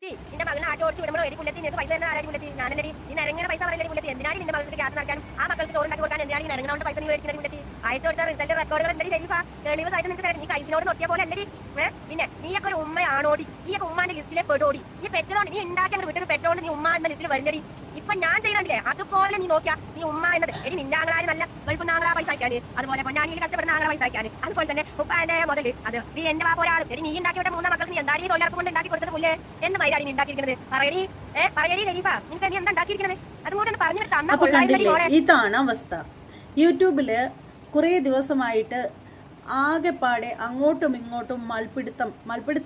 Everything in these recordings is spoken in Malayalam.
നിന്റെ മകനെ ആട്ടോടിച്ച് വിടുമ്പോൾ ഒരു പുല്ലത്തി നിനക്ക് പൈസ തന്നെ ആരാടി പുല്ലത്തി ഞാനല്ലേ നീ ഇറങ്ങുന്ന പൈസ പറയല്ലേ പുല്ലത്തി എന്തിനാണ് നിന്റെ മകൾക്ക് ഗ്യാസ് നടക്കാനും ആ മക്കൾക്ക് ചോറുണ്ടാക്കി കൊടുക്കാൻ എന്തിനാണ് നീ ഇറങ്ങുന്നതുകൊണ്ട് പൈസ നീ മേടിക്കുന്നത് പുല്ലത്തി അയച്ചു കൊടുത്ത റിസൾട്ട് റെക്കോർഡുകൾ എന്തെങ്കിലും ശരിപ്പാ തെളിവ് സഹിതം നിനക്ക് തരാം നീ കഴിച്ചിനോട് നോക്കിയ പോലെ അല്ലേ പിന്നെ നീയൊക്കെ ഒരു ഉമ്മയാണോടി നീയൊക്കെ ഉമ്മാന്റെ ലിസ്റ്റിലെ പെടോടി നീ പെറ്റോണ്ട് നീ ഉണ്ടാക്കി അങ്ങനെ വിട്ടൊരു പെറ്റോണ്ട് നീ ഉമ്മ എന്ന ലിസ്റ്റിൽ വരുന്നടി ഇപ്പൊ ഞാൻ ചെയ്യണല്ലേ അതുപോലെ നീ നോക്കിയാ നീ ഉമ്മ എന്നത് എടി നിന്റെ ആങ്ങളാര് നല്ല ഗൾഫ് നാങ്ങളാ പൈസ അയക്കാന് അതുപോലെ പൊന്നാനിയിൽ കഷ്ടപ്പെടുന്ന ആങ്ങളാ പൈസ അയക്കാന് അതുപോലെ തന്നെ ഉപ്പാന്റെ മുതൽ അത് നീ എന്റെ വാ ഒരാളും എടി നീ ഉണ്ടാക്കിയോട്ടെ മൂന്നാം മക്കൾക്ക് നീ എന്തായാലും തൊഴിലുറപ്പ് കൊണ്ട് ഉണ്ടാക്കി കൊടുത്തത് പുല്ലേ എന്ന് മൈരാടി നീ ഉണ്ടാക്കിയിരിക്കുന്നത് പറയടി ലരീഫാ നിനക്ക് നീ എന്താ ഉണ്ടാക്കിയിരിക്കുന്നത് അതുകൊണ്ട് പറഞ്ഞു. ഇതാണ് അവസ്ഥ. യൂട്യൂബില് കുറേ ദിവസമായിട്ട് ആകെപ്പാടെ അങ്ങോട്ടും ഇങ്ങോട്ടും മൽപ്പിടുത്തം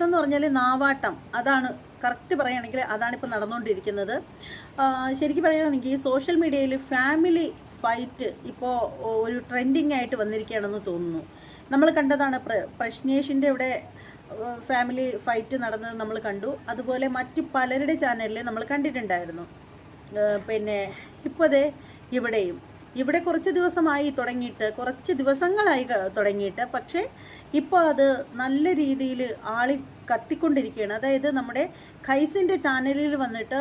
എന്ന് പറഞ്ഞാൽ നാവാട്ടം, അതാണ് കറക്റ്റ് പറയുകയാണെങ്കിൽ അതാണിപ്പോൾ നടന്നുകൊണ്ടിരിക്കുന്നത്. ശരിക്കും പറയുകയാണെങ്കിൽ ഈ സോഷ്യൽ മീഡിയയിൽ ഫാമിലി ഫൈറ്റ് ഇപ്പോൾ ഒരു ട്രെൻഡിങ് ആയിട്ട് വന്നിരിക്കുകയാണെന്ന് തോന്നുന്നു. നമ്മൾ കണ്ടതാണ് പ്രശ്നേഷിൻ്റെ ഇവിടെ ഫാമിലി ഫൈറ്റ് നടന്നത് നമ്മൾ കണ്ടു. അതുപോലെ മറ്റു പലരുടെ ചാനലിൽ നമ്മൾ കണ്ടിട്ടുണ്ടായിരുന്നു. പിന്നെ ഇപ്പോൾ ഇവിടെ കുറച്ച് ദിവസമായി തുടങ്ങിയിട്ട്, കുറച്ച് ദിവസങ്ങളായി തുടങ്ങിയിട്ട്, പക്ഷേ ഇപ്പോൾ അത് നല്ല രീതിയിൽ ആളി കത്തിക്കൊണ്ടിരിക്കുകയാണ്. അതായത് നമ്മുടെ ഖൈസിൻ്റെ ചാനലിൽ വന്നിട്ട്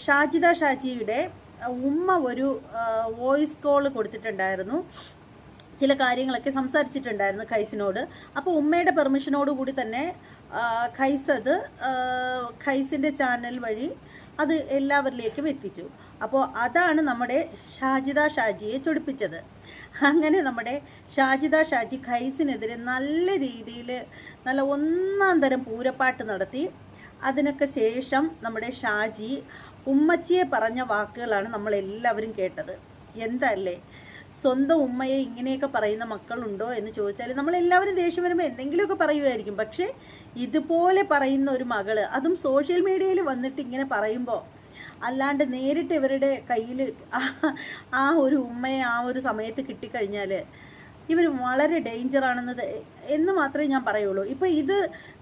ഷാജിയുടെ ഉമ്മ ഒരു വോയിസ് കോൾ കൊടുത്തിട്ടുണ്ടായിരുന്നു, ചില കാര്യങ്ങളൊക്കെ സംസാരിച്ചിട്ടുണ്ടായിരുന്നു ഖൈസിനോട്. അപ്പോൾ ഉമ്മയുടെ പെർമിഷനോട് കൂടി തന്നെ ഖൈസിൻ്റെ ചാനൽ വഴി അത് എല്ലാവരിലേക്കും എത്തിച്ചു. അപ്പോൾ അതാണ് നമ്മുടെ ഷാജിയെ ചൊടിപ്പിച്ചത്. അങ്ങനെ നമ്മുടെ ഷാജി ഖൈസിനെതിരെ നല്ല രീതിയിൽ നല്ല ഒന്നാം തരം പൂരപ്പാട്ട് നടത്തി. അതിനൊക്കെ ശേഷം നമ്മുടെ ഷാജി ഉമ്മച്ചിയെ പറഞ്ഞ വാക്കുകളാണ് നമ്മളെല്ലാവരും കേട്ടത്. എന്തല്ലേ, സ്വന്തം ഉമ്മയെ ഇങ്ങനെയൊക്കെ പറയുന്ന മക്കളുണ്ടോ എന്ന് ചോദിച്ചാൽ നമ്മളെല്ലാവരും ദേഷ്യം വരുമ്പോൾ എന്തെങ്കിലുമൊക്കെ പറയുമായിരിക്കും. പക്ഷേ ഇതുപോലെ പറയുന്ന ഒരു മകള്, അതും സോഷ്യൽ മീഡിയയിൽ വന്നിട്ട് ഇങ്ങനെ പറയുമ്പോൾ, അല്ലാണ്ട് നേരിട്ട് ഇവരുടെ കയ്യിൽ ആ ഒരു ഉമ്മയെ ആ ഒരു സമയത്ത് കിട്ടിക്കഴിഞ്ഞാൽ ഇവർ വളരെ ഡേഞ്ചറാണെന്നത് എന്ന് മാത്രമേ ഞാൻ പറയുള്ളൂ. ഇപ്പോൾ ഇത്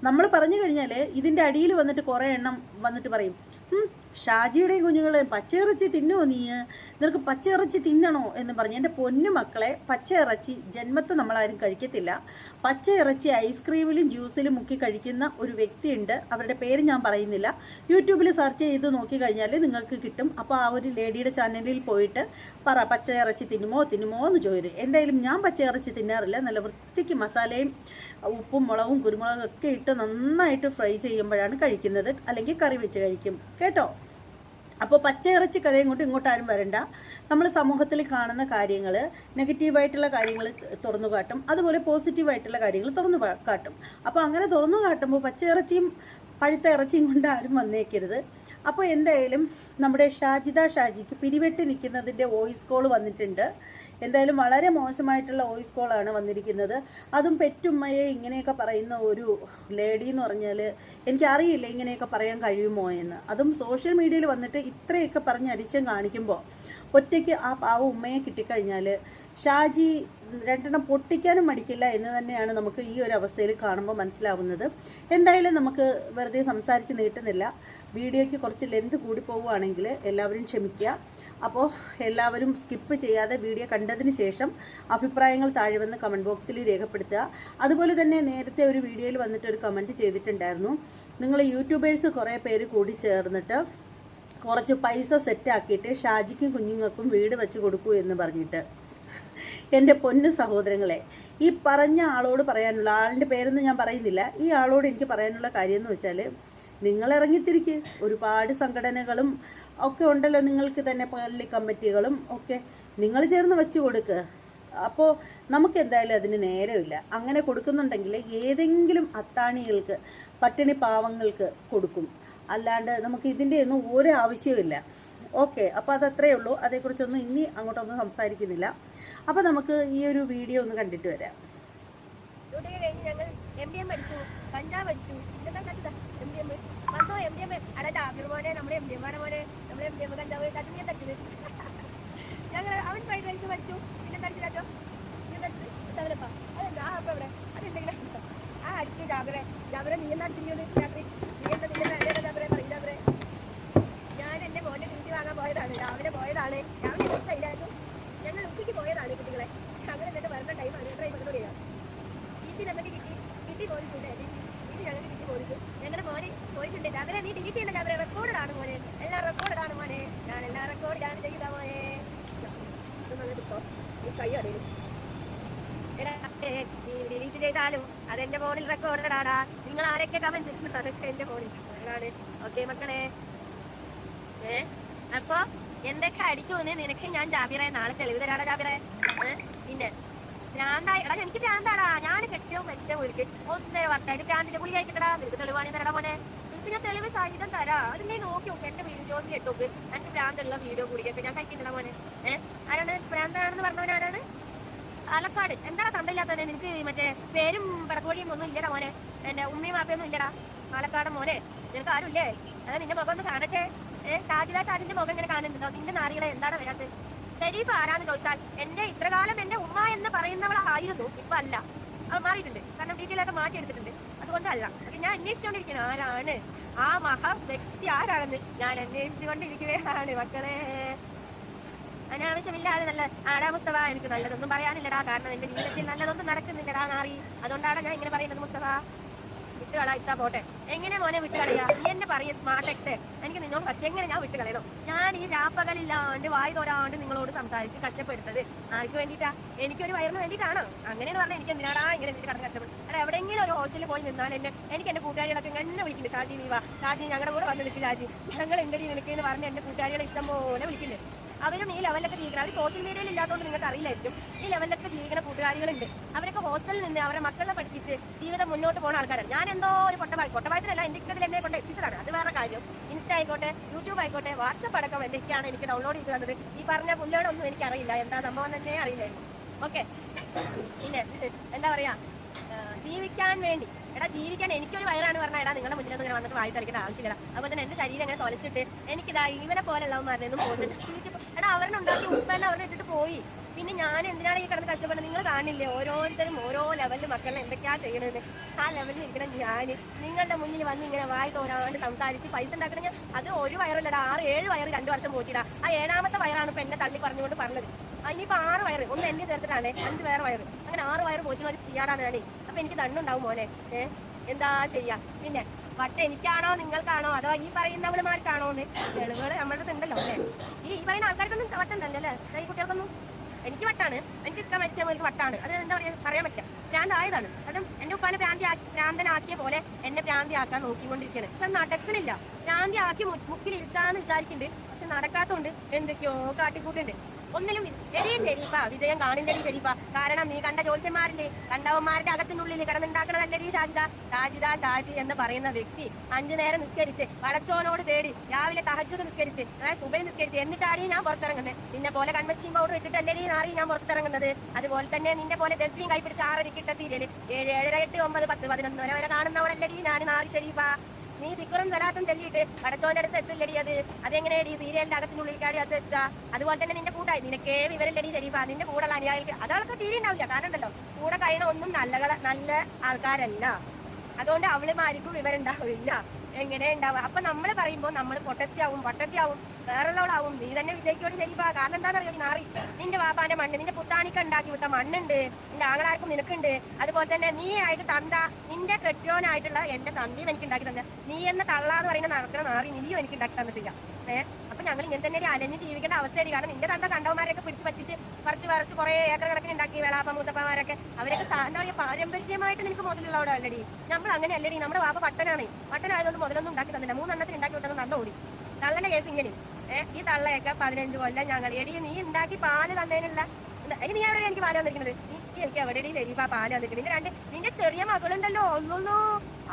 നമ്മൾ പറഞ്ഞു കഴിഞ്ഞാൽ ഇതിൻ്റെ അടിയിൽ വന്നിട്ട് കുറേ എണ്ണം വന്നിട്ട് പറയും, ഷാജിയുടെയും കുഞ്ഞുങ്ങളെ പച്ചയിറച്ചി തിന്നുമോ നീ, നിനക്ക് പച്ചയിറച്ചി തിന്നണോ എന്ന് പറഞ്ഞ്. എൻ്റെ പൊന്നു മക്കളെ, പച്ചയിറച്ചി ജന്മത്തെ നമ്മളാരും കഴിക്കത്തില്ല. പച്ചയിറച്ചി ഐസ്ക്രീമിലും ജ്യൂസിലും മുക്കി കഴിക്കുന്ന ഒരു വ്യക്തിയുണ്ട്, അവരുടെ പേര് ഞാൻ പറയുന്നില്ല. യൂട്യൂബിൽ സെർച്ച് ചെയ്ത് നോക്കിക്കഴിഞ്ഞാൽ നിങ്ങൾക്ക് കിട്ടും. അപ്പോൾ ആ ഒരു ലേഡിയുടെ ചാനലിൽ പോയിട്ട് പച്ചയിറച്ചി തിന്നുമോ എന്ന് ചോദിച്ചു. എന്തായാലും ഞാൻ പച്ചയിറച്ചി തിന്നാറില്ല. നല്ല വൃത്തിക്ക് മസാലയും ഉപ്പും മുളകും കുരുമുളകും ഒക്കെ ഇട്ട് നന്നായിട്ട് ഫ്രൈ ചെയ്യുമ്പോഴാണ് കഴിക്കുന്നത്, അല്ലെങ്കിൽ കറി വെച്ച് കഴിക്കും കേട്ടോ. അപ്പോൾ പച്ചയിറച്ചി കഥ ഇങ്ങോട്ട് ആരും വരണ്ട. നമ്മൾ സമൂഹത്തിൽ കാണുന്ന കാര്യങ്ങൾ, നെഗറ്റീവായിട്ടുള്ള കാര്യങ്ങൾ തുറന്നു കാട്ടും, അതുപോലെ പോസിറ്റീവായിട്ടുള്ള കാര്യങ്ങൾ തുറന്നു കാട്ടും. അപ്പോൾ അങ്ങനെ തുറന്നു കാട്ടുമ്പോൾ പച്ചയിറച്ചിയും പഴുത്ത ഇറച്ചിയും കൊണ്ട് ആരും വന്നേക്കരുത്. അപ്പോൾ എന്തായാലും നമ്മുടെ ഷാജിക്ക് പിരിവെട്ടി നിൽക്കുന്നതിൻ്റെ വോയിസ് കോൾ വന്നിട്ടുണ്ട്. എന്തായാലും വളരെ മോശമായിട്ടുള്ള വോയിസ് കോളാണ് വന്നിരിക്കുന്നത്. അതും പെറ്റുമ്മയെ ഇങ്ങനെയൊക്കെ പറയുന്ന ഒരു ലേഡി എന്ന് പറഞ്ഞാൽ എനിക്കറിയില്ല ഇങ്ങനെയൊക്കെ പറയാൻ കഴിയുമോ എന്ന്. അതും സോഷ്യൽ മീഡിയയിൽ വന്നിട്ട് ഇത്രയൊക്കെ പറഞ്ഞ് അരിച്ചം കാണിക്കുമ്പോൾ ഒറ്റയ്ക്ക് ആ പാവ ഉമ്മയെ കിട്ടിക്കഴിഞ്ഞാൽ ഷാജി രണ്ടെണ്ണം പൊട്ടിക്കാനും മടിക്കില്ല എന്ന് തന്നെയാണ് നമുക്ക് ഈ ഒരു അവസ്ഥയിൽ കാണുമ്പോൾ മനസ്സിലാവുന്നത്. എന്തായാലും നമുക്ക് വെറുതെ സംസാരിച്ച് നീട്ടുന്നില്ല. വീഡിയോയ്ക്ക് കുറച്ച് ലെന്ത് കൂടി പോവുകയാണെങ്കിൽ എല്ലാവരും ക്ഷമിക്കുക. അപ്പോൾ എല്ലാവരും സ്കിപ്പ് ചെയ്യാതെ വീഡിയോ കണ്ടതിന് ശേഷം അഭിപ്രായങ്ങൾ താഴെ വന്ന് കമൻറ്റ് ബോക്സിൽ രേഖപ്പെടുത്തുക. അതുപോലെ തന്നെ നേരത്തെ ഒരു വീഡിയോയിൽ വന്നിട്ട് ഒരു കമൻറ്റ് ചെയ്തിട്ടുണ്ടായിരുന്നു, നിങ്ങൾ യൂട്യൂബേഴ്സ് കുറേ പേര് കൂടി ചേർന്നിട്ട് കുറച്ച് പൈസ സെറ്റാക്കിയിട്ട് ഷാജിക്കും കുഞ്ഞുങ്ങൾക്കും വീട് വെച്ച് കൊടുക്കൂ എന്ന് പറഞ്ഞിട്ട്. എൻ്റെ പൊന്നു സഹോദരങ്ങളെ, ഈ പറഞ്ഞ ആളോട് പറയാനുള്ള, ആളിൻ്റെ പേരൊന്നും ഞാൻ പറയുന്നില്ല, ഈ ആളോട് എനിക്ക് പറയാനുള്ള കാര്യം എന്ന് വെച്ചാൽ, നിങ്ങൾ ഇറങ്ങിത്തിരിക്ക്. ഒരുപാട് സംഘടനകളും ഒക്കെ ഉണ്ടല്ലോ നിങ്ങൾക്ക് തന്നെ, പള്ളി കമ്മിറ്റികളും ഒക്കെ, നിങ്ങൾ ചേർന്ന് വെച്ച് കൊടുക്കുക. അപ്പോൾ നമുക്ക് എന്തായാലും അതിന് നേരമില്ല. അങ്ങനെ കൊടുക്കുന്നുണ്ടെങ്കിൽ ഏതെങ്കിലും അത്താണികൾക്ക്, പട്ടിണി പാവങ്ങൾക്ക് കൊടുക്കും. അല്ലാണ്ട് നമുക്ക് ഇതിൻ്റെ ഒന്നും ഒരു ആവശ്യമില്ല. ഓക്കെ, അപ്പോൾ അതത്രയേ ഉള്ളൂ. അതേക്കുറിച്ചൊന്നും ഇനി അങ്ങോട്ടൊന്നും സംസാരിക്കുന്നില്ല. അപ്പോൾ നമുക്ക് ഈ ഒരു വീഡിയോ ഒന്ന് കണ്ടിട്ട് വരാം. ഞങ്ങൾ MDM പഠിച്ചു, കഞ്ചാവ് പഠിച്ചു, ഞങ്ങൾ അവൻ ഫ്രൈഡ് റൈസ് പഠിച്ചു, പിന്നെ കഴിച്ചിട്ടോ ആ അടിച്ചു ജാബറെ നീ എന്താ അടിച്ചിരിക്കുന്നത് രാത്രി, നീ എന്താ ജാബറെ ഞാൻ എൻ്റെ മോൻ്റെ ടി സി വാങ്ങാൻ പോയതാണ്, രാവിലെ പോയതാണ്, രാവിലെ ഉച്ചയില്ലായിരുന്നു, ഞങ്ങൾ ഉച്ചയ്ക്ക് പോയതാണ് കുട്ടികളെ. അങ്ങനെ എന്നിട്ട് വരുന്ന ടൈമാണ് ഡ്രൈവറിനോട് ടി സി നമുക്ക് കിട്ടി പോലിട്ടുണ്ട്, ടി സി ഞങ്ങൾക്ക് കിട്ടി പോലിച്ചു. ഞങ്ങളുടെ മോനെ പോയിട്ടുണ്ട്, മോനെ നീ ഡിലീറ്റ് ചെയ്യുന്നില്ല, അവരെ റെക്കോർഡാണ് മോനെ, എല്ലാം റെക്കോർഡാണ് മോനെ, ഞാൻ എല്ലാം റെക്കോർഡാണ് ചെയ്ത മോനെ. കൈ അടയും ഡിലീറ്റ് ചെയ്താലും അതെന്റെ ഫോണിൽ റെക്കോർഡാടാ. നിങ്ങൾ ആരൊക്കെ കമന്റ് ചെയ്യുന്നു അതൊക്കെ എന്റെ ഫോണിൽ ആണ്. ഓക്കെ മക്കളെ, അപ്പൊ എന്തൊക്കെ അടിച്ചു പോന്നെ നിനക്ക് ഞാൻ ജാബിറെ നാളെ തെളിവ് തരാടാ ജാബിറെ. പിന്നെ ഭ്രാന്തായി എടാ, എനിക്ക് ഭ്രാന്താടാ, ഞാൻ കെട്ടിയോ മറ്റോ ഒരിക്കൽ 1.5 വർഷമായിട്ട് ഭ്രാന്തിന്റെ ഗുളി കഴിച്ചിട്ടാ. നിനക്ക് തെളിവാണി തരടാ മോനെ, നിനക്ക് ഞാൻ തെളിവ് സഹിതം തരാ. അത് നീ നോക്കി നോക്ക്, എന്റെ വീഡിയോസ് കേട്ടോക്ക്, എനിക്ക് ഭ്രാന്തുള്ള വീഡിയോ കുടിക്കൊക്കെ ഞാൻ കഴിക്കുന്നില്ല മോനെ. ആരാണ് ഭ്രാന്താണെന്ന് പറഞ്ഞവനാരാണ്? പാലക്കാട്. എന്താ തണ്ടില്ലാത്തവനെ, നിനക്ക് മറ്റേ പേരും പടക്കോഴിയും ഒന്നും ഇല്ലടാ മോനെ, എന്റെ ഉമ്മയും മാപ്പയൊന്നും ഇല്ലടാ പാലക്കാട് മോനെ. നിനക്ക് ആരുമില്ലേ? അതാ നിന്റെ മുഖം ഒന്ന് കാണട്ടെ. ഷാജിന്റെ മുഖം ഇങ്ങനെ കാണുന്നുണ്ടോ? നിന്റെ നാറികളെ എന്താണ് വരാത്തത്? ഷരീഫ് ആരാന്ന് ചോദിച്ചാൽ എന്റെ ഇത്രകാലം എന്റെ ഉമ്മ എന്ന് പറയുന്നവളായിരുന്നു, ഇപ്പൊ അല്ല, അത് മാറിയിട്ടുണ്ട്. കാരണം ഡീറ്റെയിൽ ഒക്കെ മാറ്റിയെടുത്തിട്ടുണ്ട്. അതുകൊണ്ടല്ല, ഞാൻ അന്വേഷിച്ചുകൊണ്ടിരിക്കണം ആരാണ് ആ മഹാ വ്യക്തി, ആരാണെന്ന് ഞാൻ അന്വേഷിച്ചുകൊണ്ടിരിക്കുകയാണ് മക്കളെ. അനാവശ്യമില്ലാതെ നല്ല ആടാ മുസ്തഫ, എനിക്ക് നല്ലതൊന്നും പറയാനില്ലടാ, കാരണം എന്റെ ജീവിതത്തിൽ നല്ലതൊന്നും നടക്കുന്നില്ലടാ നാറി. അതുകൊണ്ടാണ് ഞാൻ ഇങ്ങനെ പറയുന്നത് മുസ്തഫ. വിട്ടുകള ഇട്ടാ പോട്ടെ. എങ്ങനെ മോനെ വിട്ടുകളയാ? നീ എന്നെ പറയും സ്മാർട്ട് എക്സ്, എനിക്ക് നിന്നോട് പറ്റും, എങ്ങനെ ഞാൻ വിട്ടുകളയണം? ഞാൻ ഈ രാപ്പകലില്ലാണ്ട് വായി തോരാണ്ട് നിങ്ങളോട് സംസാരിച്ച് കഷ്ടപ്പെടുത്തത് ആർക്ക് വേണ്ടിയിട്ടാ? എനിക്കൊരു വയറിന് വേണ്ടിയിട്ടാണോ? അങ്ങനെയെന്ന് പറഞ്ഞാൽ എനിക്ക് എന്തിനാടാ ഇങ്ങനെ എനിക്ക് കടന്ന് കഷ്ടപ്പെടും? അവിടെ എവിടെയെങ്കിലും ഒരു ഹോസ്റ്റലിൽ പോയി നിന്നാൽ എനിക്ക് എന്റെ കൂട്ടുകാരികളൊക്കെ എന്നെ വിളിക്കുന്നുണ്ട്, ഷാജി നീ വാ, ഷാജി ഞങ്ങളുടെ കൂടെ വന്ന് നിൽക്കും, ഷാജി ഞങ്ങൾ എന്തെങ്കിലും നിനക്ക് എന്ന് പറഞ്ഞ് എന്റെ കൂട്ടുകാരികളെ ഇഷ്ടം പോലെ വിളിക്കുന്നുണ്ട്. അവരും ഈ ലെവലിലൊക്കെ ജീവിക്കണം. അവർ സോഷ്യൽ മീഡിയയിൽ ഇല്ലാത്തതുകൊണ്ട് നിങ്ങൾക്ക് അറിയില്ലായിരിക്കും, ഈ ലെവലിലൊക്കെ ജീവിക്കുന്ന കൂട്ടുകാരികളുണ്ട്. അവരൊക്കെ ഹോസ്റ്റലിൽ നിന്ന് അവരെ മക്കളെ പഠിപ്പിച്ച് ജീവിതം മുന്നോട്ട് പോകുന്ന ആൾക്കാരാണ്. ഞാൻ എന്തോ ഒരു കൊട്ടപ്പായത്തിലല്ല, എന്റെ ഇഷ്ടത്തിൽ എന്നെ കൊണ്ട് എത്തിച്ചതാണ്, അത് വേറെ കാര്യം. ഇൻസ്റ്റ ആയിക്കോട്ടെ, യൂട്യൂബ് ആയിക്കോട്ടെ, വാട്സപ്പ് അടക്കം എന്തൊക്കെയാണ് എനിക്ക് ഡൗൺലോഡ് ചെയ്ത് തന്നത്. ഈ പറഞ്ഞ പുല്ലോടൊന്നും എനിക്കറിയില്ല, എന്താ സംഭവം തന്നെ അറിയില്ലായിരുന്നു. ഓക്കെ, പിന്നെ എന്താ പറയാ, ജീവിക്കാൻ വേണ്ടി എടാ, ജീവിക്കാൻ എനിക്കൊരു വയറാണ് പറഞ്ഞാൽ എടാ നിങ്ങളുടെ മുന്നിൽ ഇങ്ങനെ വന്നിട്ട് വായി കളിക്കേണ്ട ആവശ്യമില്ല. അതുപോലെ തന്നെ എന്റെ ശരീരം ഇങ്ങനെ തൊലച്ചിട്ട് എനിക്കിതാ ഇവനെ പോലെയുള്ളവന്മാരുടെയൊന്നും പോകുന്നുണ്ട്. എടാ അവരുടെ ഉണ്ടാക്കി ഉപ്പന്നെ അവരുടെ ഇട്ടിട്ട് പോയി, പിന്നെ ഞാൻ എന്തിനാണ് ഈ കിടന്ന് കഷ്ടപ്പെടുന്നത്? നിങ്ങൾ കാണില്ലേ ഓരോരുത്തരും ഓരോ ലെവലിൽ മക്കളെ എന്തൊക്കെയാ ചെയ്യണത്? ആ ലെവലിൽ ഇരിക്കണം ഞാൻ നിങ്ങളുടെ മുന്നിൽ വന്ന് ഇങ്ങനെ വായി തോരാണ്ട് സംസാരിച്ച് പൈസ ഉണ്ടാക്കണമെങ്കിൽ അത് ഒരു വയറല്ലടാ, 6-7 വയറ് 2 വർഷം പോറ്റിടാ. ആ 7ാമത്തെ വയറാണ് ഇപ്പൊ എന്നെ തള്ളി പറഞ്ഞുകൊണ്ട് പറഞ്ഞത്. ഇനിയിപ്പോ 6 വയറ്, ഒന്ന് എന്നെ ചേർത്തിട്ടാണ് 5 വേറെ വയറ്, അങ്ങനെ 6 വയറ് പോച്ചുന്ന ഒരു ചെയ്യാറാണ്. അപ്പൊ എനിക്ക് തണ്ണുണ്ടാവും മോനെ. എന്താ ചെയ്യാ? പിന്നെ വട്ട എനിക്കാണോ നിങ്ങൾക്കാണോ അതോ ഈ പറയുന്നവളുമാർക്കാണോ എന്ന് തെളിവുകൾ നമ്മുടെ അടുത്ത് ഉണ്ടല്ലോ അല്ലേ? ഈ പറയുന്ന ആൾക്കാർക്കൊന്നും വട്ടുണ്ടല്ലോ അല്ലേ? ഈ കുട്ടികൾക്കൊന്നും. എനിക്ക് വട്ടാണ്, എനിക്ക് ഇഷ്ടം മരിച്ചവർക്ക് വട്ടാണ്. അത് എന്താ പറയാൻ പറ്റില്ല, ഭ്രാന്തായതാണ്. അതും എന്റെ ഉപ്പാനെ ഭ്രാന്തനാക്കിയ പോലെ എന്നെ ഭ്രാന്തിയാക്കാൻ നോക്കിക്കൊണ്ടിരിക്കുകയാണ്. പക്ഷെ നടക്കണില്ല. ഭ്രാന്തിയാക്കി മുക്കിലിരുത്താന്ന് വിചാരിക്കുന്നുണ്ട്, പക്ഷെ നടക്കാത്തതുകൊണ്ട് എന്തൊക്കെയോ കാട്ടിക്കൂട്ടുണ്ട്. ഒന്നിലും ശരിപ്പാ വിജയം കാണില്ലടി ശരിപ്പാ. കാരണം നീ കണ്ട ജ്യോത്സ്യന്മാരില്ലേ, കണ്ടവന്മാരുടെ അകത്തിനുള്ളിൽ കിടന്നുണ്ടാക്കണതല്ലടി ഷാജി എന്ന് പറയുന്ന വ്യക്തി 5 നേരം നിസ്കരിച്ച് പടച്ചോനോട് തേടി രാവിലെ തഹജ്ജുദ് നിസ്കരിച്ച് സുബഹി നിസ്കരിച്ച് എന്നിട്ടാണ് ഞാൻ പുറത്തിറങ്ങുന്നത്. നിന്നെ പോലെ കൺവെൻഷൻ പൗഡർ ഇട്ടിട്ടല്ലേ നാറി ഞാൻ പുറത്തിറങ്ങുന്നത്. അതുപോലെ തന്നെ നിന്റെ പോലെ ദർശനം കൈപ്പിടിച്ച് 6 കിട്ടത്തില്ലേ, 7, 7, 8, 9, 10, 11 വരെ കാണുന്നവളല്ലടി ഞാൻ നാറി ശരീഫാ. നീ ദിക്റും സലാത്തും ചൊല്ലിയിട്ട് പടച്ചോന്റെ അടുത്ത് എത്തില്ലടി. അതെങ്ങനെയടി സീരിയലിന്റെ അകത്തിനുള്ളിലേക്കാടി അത് എത്തുക? അതുപോലെ തന്നെ നിന്റെ കൂട്ടായി നിനക്കേ വിവരല്ലടി ശരീഫ. നിന്റെ കൂടെ അനുയായിക്ക് അതവൾക്ക് തീരെ ഉണ്ടാവില്ല. കാരണം ഉണ്ടല്ലോ, കൂടെ കഴിയണ ഒന്നും നല്ല ആൾക്കാരല്ല. അതുകൊണ്ട് അവളുമാർക്കും വിവരം ഉണ്ടാവില്ല. എങ്ങനെ ഉണ്ടാവുക? അപ്പൊ നമ്മൾ പറയുമ്പോൾ നമ്മൾ പൊട്ടത്തിയാവും വേറുള്ളവളാവും. നീ തന്നെ വിജയിക്കോട് ശരിപ്പാ. കാരണം എന്താണെന്ന് അറിയോ നാറി, നിന്റെ വാപ്പാന്റെ മണ്ണ് നിന്റെ പുത്താണിക്ക ഉണ്ടാക്കി വിട്ട മണ്ണുണ്ട്, നിന്റെ ആങ്ങളാർക്കും നിനക്കുണ്ട്. അതുപോലെ തന്നെ നീ ആയിട്ട് തന്ത നിന്റെ കെട്ടിയോനായിട്ടുള്ള എന്റെ തന്തിയും എനിക്ക് ഉണ്ടാക്കി തന്നെ. നീ എന്ന തള്ളാന്ന് പറയുന്ന നടക്കുന്ന നാറി നീയും എനിക്ക് ഉണ്ടാക്കി തന്നിട്ടില്ല. അപ്പൊ ഞങ്ങൾ ഇങ്ങനെ തന്നെ ഒരു അലഞ്ഞ് ജീവിക്കേണ്ട അവസ്ഥയായി. കാരണം നിന്റെ തന്ത കണ്ടവന്മാരൊക്കെ പിടിച്ച് പറ്റിച്ച് പറിച്ച് കുറെ ഏക്കർ കണക്കിന് ഉണ്ടാക്കി വേളാപ്പ മുത്തപ്പന്മാരൊക്കെ അവരൊക്കെ സാധാരണ പാരമ്പര്യമായിട്ട് നിനക്ക് മുതലുള്ളവിടെ അല്ലടി. നമ്മൾ അങ്ങനെ അല്ലടി. നമ്മുടെ വാപ്പ പട്ടനായതുകൊണ്ട് മുതലൊന്നും ഉണ്ടാക്കി തന്നില്ല. 3 എണ്ണത്തിന് ഉണ്ടാക്കി വിട്ടത് നല്ല ഓടി. തള്ളന്റെ കേസ് ഇങ്ങനെ ഈ തള്ളയൊക്കെ 15 കൊല്ലം ഞങ്ങൾ എടി നീ ഉണ്ടാക്കി പാല് തന്നതിനുള്ള നീ എവിടെ എനിക്ക് പാല് വന്നിരിക്കുന്നത്? നീ എനിക്ക് എവിടെയും ശരിപ്പാ പാല് വന്നിട്ട് നിന്റെ ചെറിയ മകളുണ്ടല്ലോ ഒന്നൊന്നു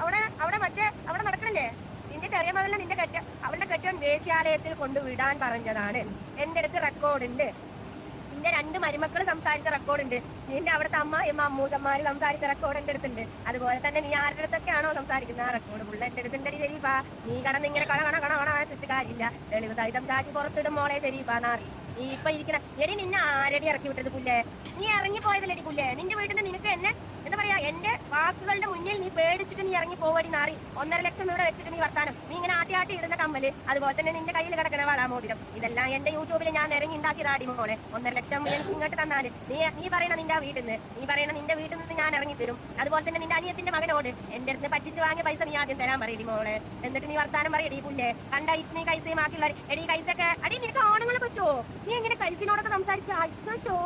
അവിടെ നടക്കണില്ലേ? നിന്റെ ചെറിയ മകളിനെ അവളുടെ കെട്ടിയോൻ വേശ്യാലയത്തിൽ കൊണ്ടുവിടാൻ പറഞ്ഞതാണ്. എന്റെ അടുത്ത് റെക്കോർഡുണ്ട്. നിന്റെ 2 മരുമക്കൾ സംസാരിച്ച റെക്കോർഡുണ്ട്. നിന്റെ അവിടുത്തെ അമ്മൂമ്മമാര് സംസാരിച്ച റെക്കോർഡ് എന്റെ അടുത്തുണ്ട്. അതുപോലെ തന്നെ നീ ആരുടെ അടുത്തൊക്കെയാണോ സംസാരിക്കുന്ന ആ റെക്കോർഡ് ഫുള്ള് എന്റെ അടുത്തുണ്ട് ശരീഫാ. നീ കടന്ന് ഇങ്ങനെ കണ കാര്യമില്ല. തെളിവ് സഹിതം ചാറ്റി പുറത്തിടും മോളെ ശരീഫാ നാറി. നീ ഇപ്പൊ ഇരിക്കണ എടി നിന്നെ ആരടി ഇറക്കി വിട്ടത് പുല്ലേ? നീ ഇറങ്ങിപ്പോയതല്ലേ പുല്ലേ? നിന്റെ വീട്ടിൽ നിന്ന് നിനക്ക് എന്നെ എന്താ പറയാ പറയാ, എന്റെ വാക്കുകളുടെ മുന്നിൽ നീ പേടിച്ചിട്ട് നീ ഇറങ്ങി പോവടി നാറി. 1.5 ലക്ഷം ഇവിടെ വെച്ചിട്ട് നീ വർത്താനം, നീ ഇങ്ങനെ ആട്ടി ഇടുന്ന കമ്മല്, അതുപോലെ തന്നെ നിന്റെ കയ്യിൽ കിടക്കുന്ന വളാമോതിരം, ഇതെല്ലാം എന്റെ യൂട്യൂബിൽ ഞാൻ ഇറങ്ങി ഉണ്ടാക്കിയതാടി മോളെ. 1.5 ലക്ഷം എനിക്ക് ഇങ്ങോട്ട് തന്നാല് നീ പറയണ നിന്റെ വീട്ടിൽ നിന്ന് ഞാൻ ഇറങ്ങി തരും. അതുപോലെ തന്നെ നിന്റെ അനിയത്തിന്റെ മകനോട് എന്റെ അടുത്ത് പറ്റിച്ച് വാങ്ങിയ പൈസ നീ ആദ്യം തരാൻ പറയടി മോളെ. എന്നിട്ട് നീ വർത്താനം പറയടി പുല്ലേ. കണ്ട നീ കൈസയും ബാക്കിയുള്ളവർ എടി കൈസൊക്കെ അടി നിനക്ക് ആണുങ്ങളെ പറ്റുമോ? നീ എങ്ങനെ കൈസിനോടൊക്കെ സംസാരിച്ച അശ്വശോ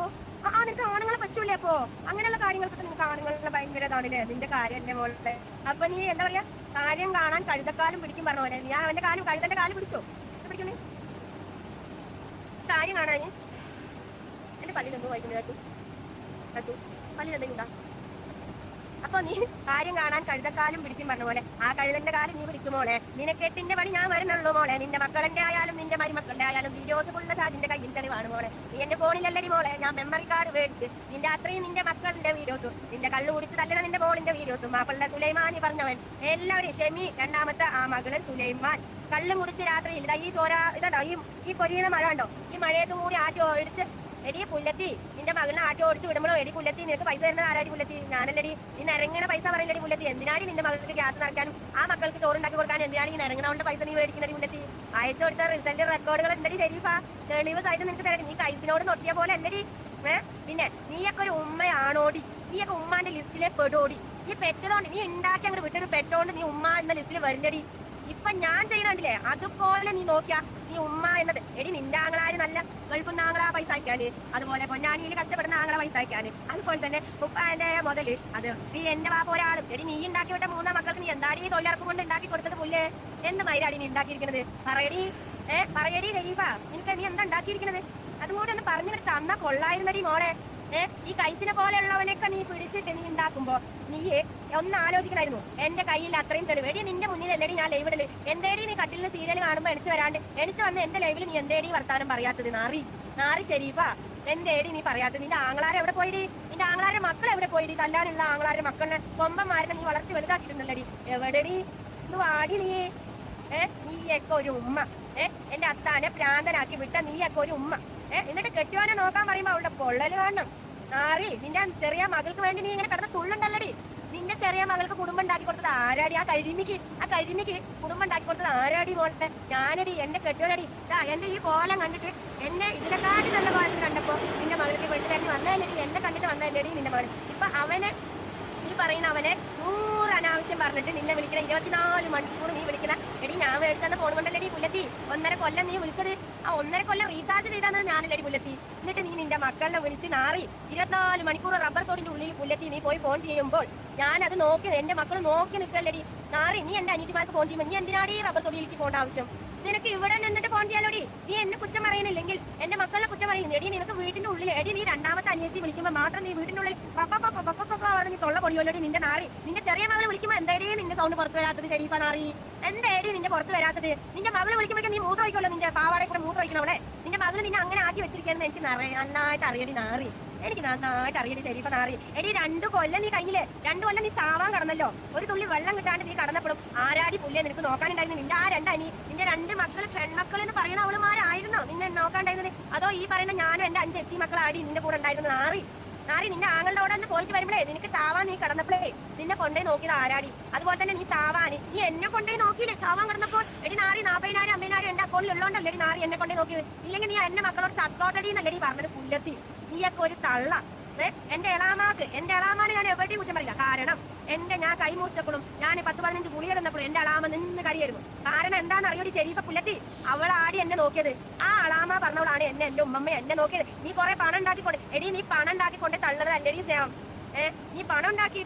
നിനക്ക് ആണുങ്ങളെ പറ്റൂലേ? അപ്പോ അങ്ങനെയുള്ള കാര്യങ്ങൾക്കൊക്കെ നിനക്ക് ആണുങ്ങളെ ഭയങ്കര ഇതാണല്ലേ നിന്റെ കാര്യം എന്നെ മോളെ. അപ്പൊ നീ എന്താ പറയാ, കാര്യം കാണാൻ കഴുതക്കാലം പിടിക്കും പറഞ്ഞ പോലെ ഞാൻ അവന്റെ കഴുതന്റെ കാലം പിടിച്ചോ പിടിക്കുന്നേ കാര്യം കാണാൻ. എന്റെ പള്ളിയിലെന്തോ വായിക്കുന്നു പള്ളിയിലെന്തെങ്കിലും. അപ്പൊ നീ കാര്യം കാണാൻ കഴുതക്കാലം പിടിക്കും പറഞ്ഞ പോലെ ആ കഴുതന്റെ കാലം നീ പിടിച്ചു മോളെ. നിനക്ക് 8ന്റെ പണി ഞാൻ വരുന്നുള്ളൂ മോളെ. നിന്റെ മക്കളുടെ ആയാലും നിന്റെ മരുമക്കളുടെ ആയാലും വീഡിയോസ് ഫുള്ള ഷാജിന്റെ കയ്യിൽ തെളിവാണ് മോളെ. നീ എന്റെ ഫോണിലല്ലടി മോളെ ഞാൻ മെമ്മറി കാർഡ് മേടിച്ച് നിന്റെ അത്രയും നിന്റെ മക്കളുടെ വീഡിയോസും നിന്റെ കള്ളു കുടിച്ച് തല്ലണ നിന്റെ മോളിന്റെ വീഡിയോസും മാപ്പിളുടെ സുലൈമാനി പറഞ്ഞവൻ എല്ലാവരും ഷെമി രണ്ടാമത്തെ ആ മകള് സുലൈമാൻ കള്ളു കുടിച്ച് രാത്രിയിൽ ഈ ഇതാ ഈ പൊരിയുന്ന മഴ ഉണ്ടോ, ഈ മഴയത്ത് കൂടി ആറ്റി ഒഴിച്ച് എടി പുല്ലത്തി നിന്റെ മകളിനെ ആട്ടി ഓടിച്ച് വിടുമ്പോഴോ എടി പുല്ലത്തി നിനക്ക് പൈസ തരുന്നത് ആരാടി പുല്ലത്തി? ഞാനല്ലടി. നീ ഇറങ്ങണ പൈസ പറയില്ലടി പുല്ലത്തി. എന്തിനാടി നിന്റെ മകൾക്ക് ഗ്യാസ് നിറയ്ക്കാനും ആ മക്കൾക്ക് ചോറുണ്ടാക്കി കൊടുക്കാനും എന്തിനാണ് ഈ ഇറങ്ങണ പൈസ നീ മേടിക്കുന്നടി പുല്ലത്തി? അയച്ചു കൊടുത്ത റിസൾട്ട് റെക്കോർഡുകൾ എന്തടി ശരിഫാ തെളിവ് സഹിതം നിനക്ക് തരാം. നീ കൈസിനോട് നോക്കിയ പോലെ അല്ലടി. പിന്നെ നീയൊക്കെ ഒരു ഉമ്മയാണോടി? നീയൊക്കെ ഉമ്മാന്റെ ലിസ്റ്റിലെ പെടോടി. നീ പെറ്റതോണ്ട് നീ ഉണ്ടാക്കി അങ്ങോട്ട് വിട്ടൊരു പെറ്റോണ്ട് നീ ഉമ്മ എന്ന ലിസ്റ്റിൽ വരില്ലടി. ഇപ്പൊ ഞാൻ ചെയ്യണില്ലേ അതുപോലെ നീ നോക്കിയാ നീ ഉമ്മ എന്നത്. എടി നിന്റെ ആങ്ങളാര് നല്ല ഗൾഫുന്ന ആങ്ങളാ പൈസ അയക്കാന്, അതുപോലെ പൊന്നാനിയിൽ കഷ്ടപ്പെടുന്ന ആങ്ങളെ പൈസ അയക്കാന്, അതുപോലെ തന്നെ ഉപ്പാന്റെ മുതല് അത് നീ എന്റെ വാപ്പ ഒരാളും. എടി നീ ഉണ്ടാക്കി വിട്ട 3 മക്കൾക്ക് നീ എന്താടി ഈ തൊഴിലുറപ്പ് കൊണ്ട് ഉണ്ടാക്കി കൊടുത്തത് പുല്ലേ? എന്ത് മൈരാടി നീ ഉണ്ടാക്കിയിരിക്കുന്നത്? പറയടി ഖലീഫ, നിനക്ക് നീ എന്താ ഉണ്ടാക്കിയിരിക്കുന്നത്? അതുകൂടെ ഒന്ന് പറഞ്ഞു തന്നാ കൊള്ളായിരുന്നടി മോളെ. ഈ കൈസിനെ പോലെയുള്ളവനൊക്കെ നീ പിടിച്ചിട്ട് നീ ഉണ്ടാക്കുമ്പോ നീ ഒന്ന് ആലോചിക്കണമായിരുന്നു. എന്റെ കയ്യിൽ അത്രയും തെളിവ്. എടി നിന്റെ മുന്നിൽ എന്തേടി ഞാൻ ലൈവിടല്? എന്തേടി നീ കട്ടിലിൽ സീരിയൽ കാണുമ്പോ എണിച്ച് വന്ന് എന്റെ ലൈവിൽ നീ എന്തേടി വർത്താനം പറയാത്തത്? നാറി ശരീഫാ, എന്തേടി നീ പറയാത്തത്? നിന്റെ ആങ്ങളാരെ എവിടെ പോയിടി? നിന്റെ ആങ്ങളാരുടെ മക്കൾ എവിടെ പോയിടി? തല്ലാനുള്ള ആങ്ങളാരുടെ മക്കളിനെ കൊമ്പന്മാരെ നീ വളർത്തി വലുതാക്കിയിട്ടുണ്ടല്ലടി. എവിടെടി ഇത് വാടി നീ? നീയൊക്കെ ഒരു ഉമ്മ. എന്റെ അത്താനെ പ്രാന്തനാക്കി വിട്ട നീയൊക്കെ ഒരു ഉമ്മ. എന്നിട്ട് കെട്ടിയോനെ നോക്കാൻ പറയുമ്പോ അവളുടെ പൊള്ളല് കാണണം. നാറി, നിന്റെ ചെറിയ മകൾക്ക് വേണ്ടി നീ ഇങ്ങനെ കിടന്ന തുള്ളുണ്ടല്ലടി. നിന്റെ ചെറിയ മകൾക്ക് കുടുംബം ഉണ്ടാക്കി കൊടുത്തത് ആരാടി? ആ കരിമിക്ക് കുടുംബം ഉണ്ടാക്കി കൊടുത്തത് ആരാടി മോളെ? ഞാനടി, എന്റെ കെട്ടിയോനടി. എന്റെ ഈ കോലം കണ്ടിട്ട് എന്നെ ഇതിനെക്കാട്ടി നല്ല കോലം കണ്ടപ്പോ നിന്റെ മകൾക്ക് വേണ്ടി തന്നെ വന്നതല്ലടി, എന്നെ കണ്ടിട്ട് വന്നതല്ലടി നിന്റെ മകൾ. ഇപ്പൊ അവനെ നീ പറയുന്ന അവനെ 100 അനാവശ്യം പറഞ്ഞിട്ട് നിന്നെ വിളിക്കണ 24 മണിക്കൂർ നീ വിളിക്കണ. എടി ഞാൻ മേടിച്ചെന്ന ഫോൺ കൊണ്ടല്ലടി പുല്ലത്തി 1.5 കൊല്ലം നീ വിളിച്ചത്. ആ 1.5 കൊല്ലം റീചാർജ് ചെയ്താൽ ഞാനല്ലടി പുല്ലത്തി. എന്നിട്ട് നീ നിന്റെ മക്കളെ വിളിച്ച് നാറി 24 മണിക്കൂർ റബ്ബർ തോടിന്റെ ഉള്ളിൽ പുല്ലത്തി നീ പോയി ഫോൺ ചെയ്യുമ്പോൾ ഞാനത് നോക്കി എന്റെ മക്കൾ നോക്കി നിൽക്കല്ലടി നാറി. നീ എന്റെ അനിയത്തിമാർക്ക് ഫോൺ ചെയ്യുമ്പോൾ നീ എന്തിനാടി റബ്ബർ തൊടിയിലേക്ക് പോകേണ്ട ആവശ്യം? നിനക്ക് ഇവിടെ നിന്നിട്ട് ഫോൺ ചെയ്യാലോടി. നീ എന്നെ കുറ്റം പറയുന്നില്ലെങ്കിൽ എന്റെ മക്കളെ കുറ്റം പറയുന്നു. എടി നിനക്ക് വീട്ടിന്റെ ഉള്ളിൽ എടി നീ രണ്ടാമത്തെ അനിയത്തി വിളിക്കുമ്പോൾ മാത്രം നീ വീട്ടിന്റെ ഉള്ളിൽ നീ തൊള്ള പൊടിയോടി നിന്റെ നാറി. നിന്റെ ചെറിയ മകളെ വിളിക്കുമ്പോൾ എന്തായാലും നിന്റെ സൗണ്ട് പുറത്ത് വരാത്തത് ശരീഫ നാറി? എന്തായാലും നിന്റെ പുറത്ത് വരാത്തത്? നിന്റെ മകളെ വിളിക്കുമ്പോഴേക്കും നീ മൂത്ര വയ്ക്കുമല്ലോ, നിന്റെ പാവാടെ കൂടെ മൂത്ര വയ്ക്കണവിടെ. നിന്റെ മകള് നിന്നെ അങ്ങനെ ആക്കി വെച്ചിരിക്കുന്നത് എനിക്ക് നന്നായിട്ട് അറിയടി നാറി. എനിക്ക് നന്നായിട്ട് അറിയടി ശരീഫ നാറി. എടി 2 കൊല്ലം നീ കഴിഞ്ഞില്ലേ? 2 കൊല്ലം നീ ചാവാൻ കടന്നല്ലോ. ഒരു തുള്ളി വെള്ളം കിട്ടാണ്ട് നീ കടന്നപ്പോഴും ആരാടി പുല്ലേ നിനക്ക് നോക്കാനുണ്ടായിരുന്നു? നിന്റെ ആ 2 നിന്റെ 2 മക്കൾ പെൺമക്കൾ എന്ന് പറയുന്ന അവളുമാരായിരുന്നോ നിന്നെ നോക്കാണ്ടായിരുന്നത്? അതോ ഈ പറയുന്ന ഞാനും എന്റെ 5 എത്തി മക്കളാടി നിന്റെ കൂടെ ഉണ്ടായിരുന്നു? നാറി നിന്റെ ആങ്ങളുടെ അവിടെ നിന്ന് പോയിട്ട് വരുമ്പോഴേ നിനക്ക് ചാവാൻ നീ കടന്നപ്പോഴേ നിന്നെ കൊണ്ടേ നോക്കിയത് ആരാടി? അതുപോലെ തന്നെ നീ ചാവാന് നീ എന്നെ കൊണ്ടേ നോക്കിയില്ലേ ചാവാൻ കിടന്നപ്പോൾ? എടി നാറി 40,000 50,000 എന്റെ അക്കൗണ്ടിൽ ഉള്ളോണ്ടല്ലേ നീ എന്നെ കൊണ്ടേ നോക്കിയത്? ഇല്ലെങ്കിൽ നീ എന്റെ മക്കളോട് ചത്തോട്ടടി എന്നല്ലേ പറഞ്ഞത് പുല്ലത്തി? നീയൊക്കെ ഒരു തള്ള. എന്റെ എളാമാനെ ഞാൻ എവിടെയും കുറ്റം പറയില്ല. കാരണം ഞാൻ കൈമൂച്ചപ്പോഴും ഞാൻ 10-15 ഗുളിക തന്നപ്പോഴും എന്റെ അളാമ നിന്ന് കരിയായിരുന്നു. കാരണം എന്താണെന്ന് അറിയോടി ശരീഫ പുല്ലത്തി? അവളാടി എന്നെ നോക്കിയത്. ആ അളാമ പറഞ്ഞവളാണ് എന്റെ ഉമ്മമ്മ എന്നെ നോക്കിയത്. നീ കുറെ പണം ഉണ്ടാക്കിക്കൊണ്ട് എടി നീ പണം ഉണ്ടാക്കിക്കൊണ്ട് തള്ളത് അല്ലടി സ്നേഹം. നീ പണം ഉണ്ടാക്കി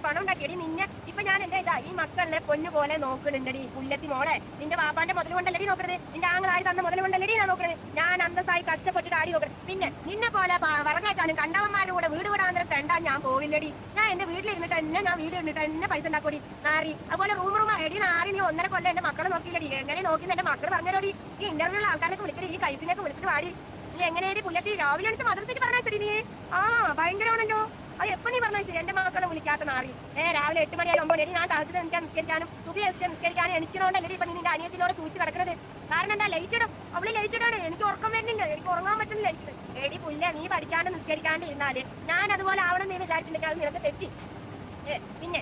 എടി നിന്നെ ഇപ്പൊ ഞാൻ എന്റെ ഈ മക്കളെ പൊന്നുപോലെ നോക്കുന്നുണ്ടടി പുല്ലത്തി മോളെ. നിന്റെ വാപ്പാന്റെ മുതൽ കൊണ്ടല്ലടി നോക്കരുത്, നിന്റെ ആങ്ങളായി തന്ന മുതൽ കൊണ്ടല്ലടി ഞാൻ നോക്കരുത്. ഞാൻ അന്തസ്സായി കഷ്ടപ്പെട്ടിട്ട് ആടി നോക്കരുത്. പിന്നെ നിന്നെ പോലെ വറങ്ങേക്കാനും കണ്ടവന്മാരുടെ കൂടെ വീട് വിടാന്തരം കണ്ടാ ഞാൻ പോവില്ലടി. ഞാൻ എന്റെ വീട്ടിലിരുന്നിട്ട് ഞാൻ വീട് ഇരുന്നിട്ട് എന്നെ പൈസ ഉണ്ടാക്കൂടി നാറി. അതുപോലെ റൂം എടി നാറി നീ 1.5 കൊല്ലം എന്റെ മക്കളെ നോക്കിയില്ലടി. എങ്ങനെ നോക്കി എന്റെ മക്കൾ പറഞ്ഞോടി? ഈ ഇന്റർവ്യൂള്ള ആൾക്കാരൊക്കെ വിളിക്കടി, ഈ കൈസിനൊക്കെ വിളിച്ചിട്ട് വാടി. നീ എങ്ങനെയാടി പുല്ലത്തി രാവിലെ അടിച്ച് മദ്രസയ്ക്ക് പറഞ്ഞാച്ചടി നീ? ഭയങ്കരമാണല്ലോ. അത് എപ്പോ നീ പറഞ്ഞു എന്റെ മക്കളെ വിളിക്കാത്ത നാറി? രാവിലെ 8 മണിയായി 9 മണി ഞാൻ താഴ്ച നിസ്കരിക്കാനും നിസ്കരിക്കാനും എനിക്കണോണ്ടല്ലേ ഇപ്പൊ നിന്റെ അനിയത്തിനോട് സൂചിച്ച് കിടക്കുന്നത്? കാരണം എന്താ ലയിച്ചിടും, അവള് ലയിച്ചിടാണ്. എനിക്ക് ഉറക്കം വരുന്നില്ല, എനിക്ക് ഉറങ്ങാൻ പറ്റുന്നില്ല. എടി പുല്ല നീ പഠിക്കാണ്ട് നിസ്കരിക്കാണ്ട് ഇരുന്നാല് ഞാൻ അതുപോലെ ആവണം നീ വിചാരിച്ചിട്ടുണ്ടെങ്കിൽ അത് നിനക്ക് തെറ്റി. പിന്നെ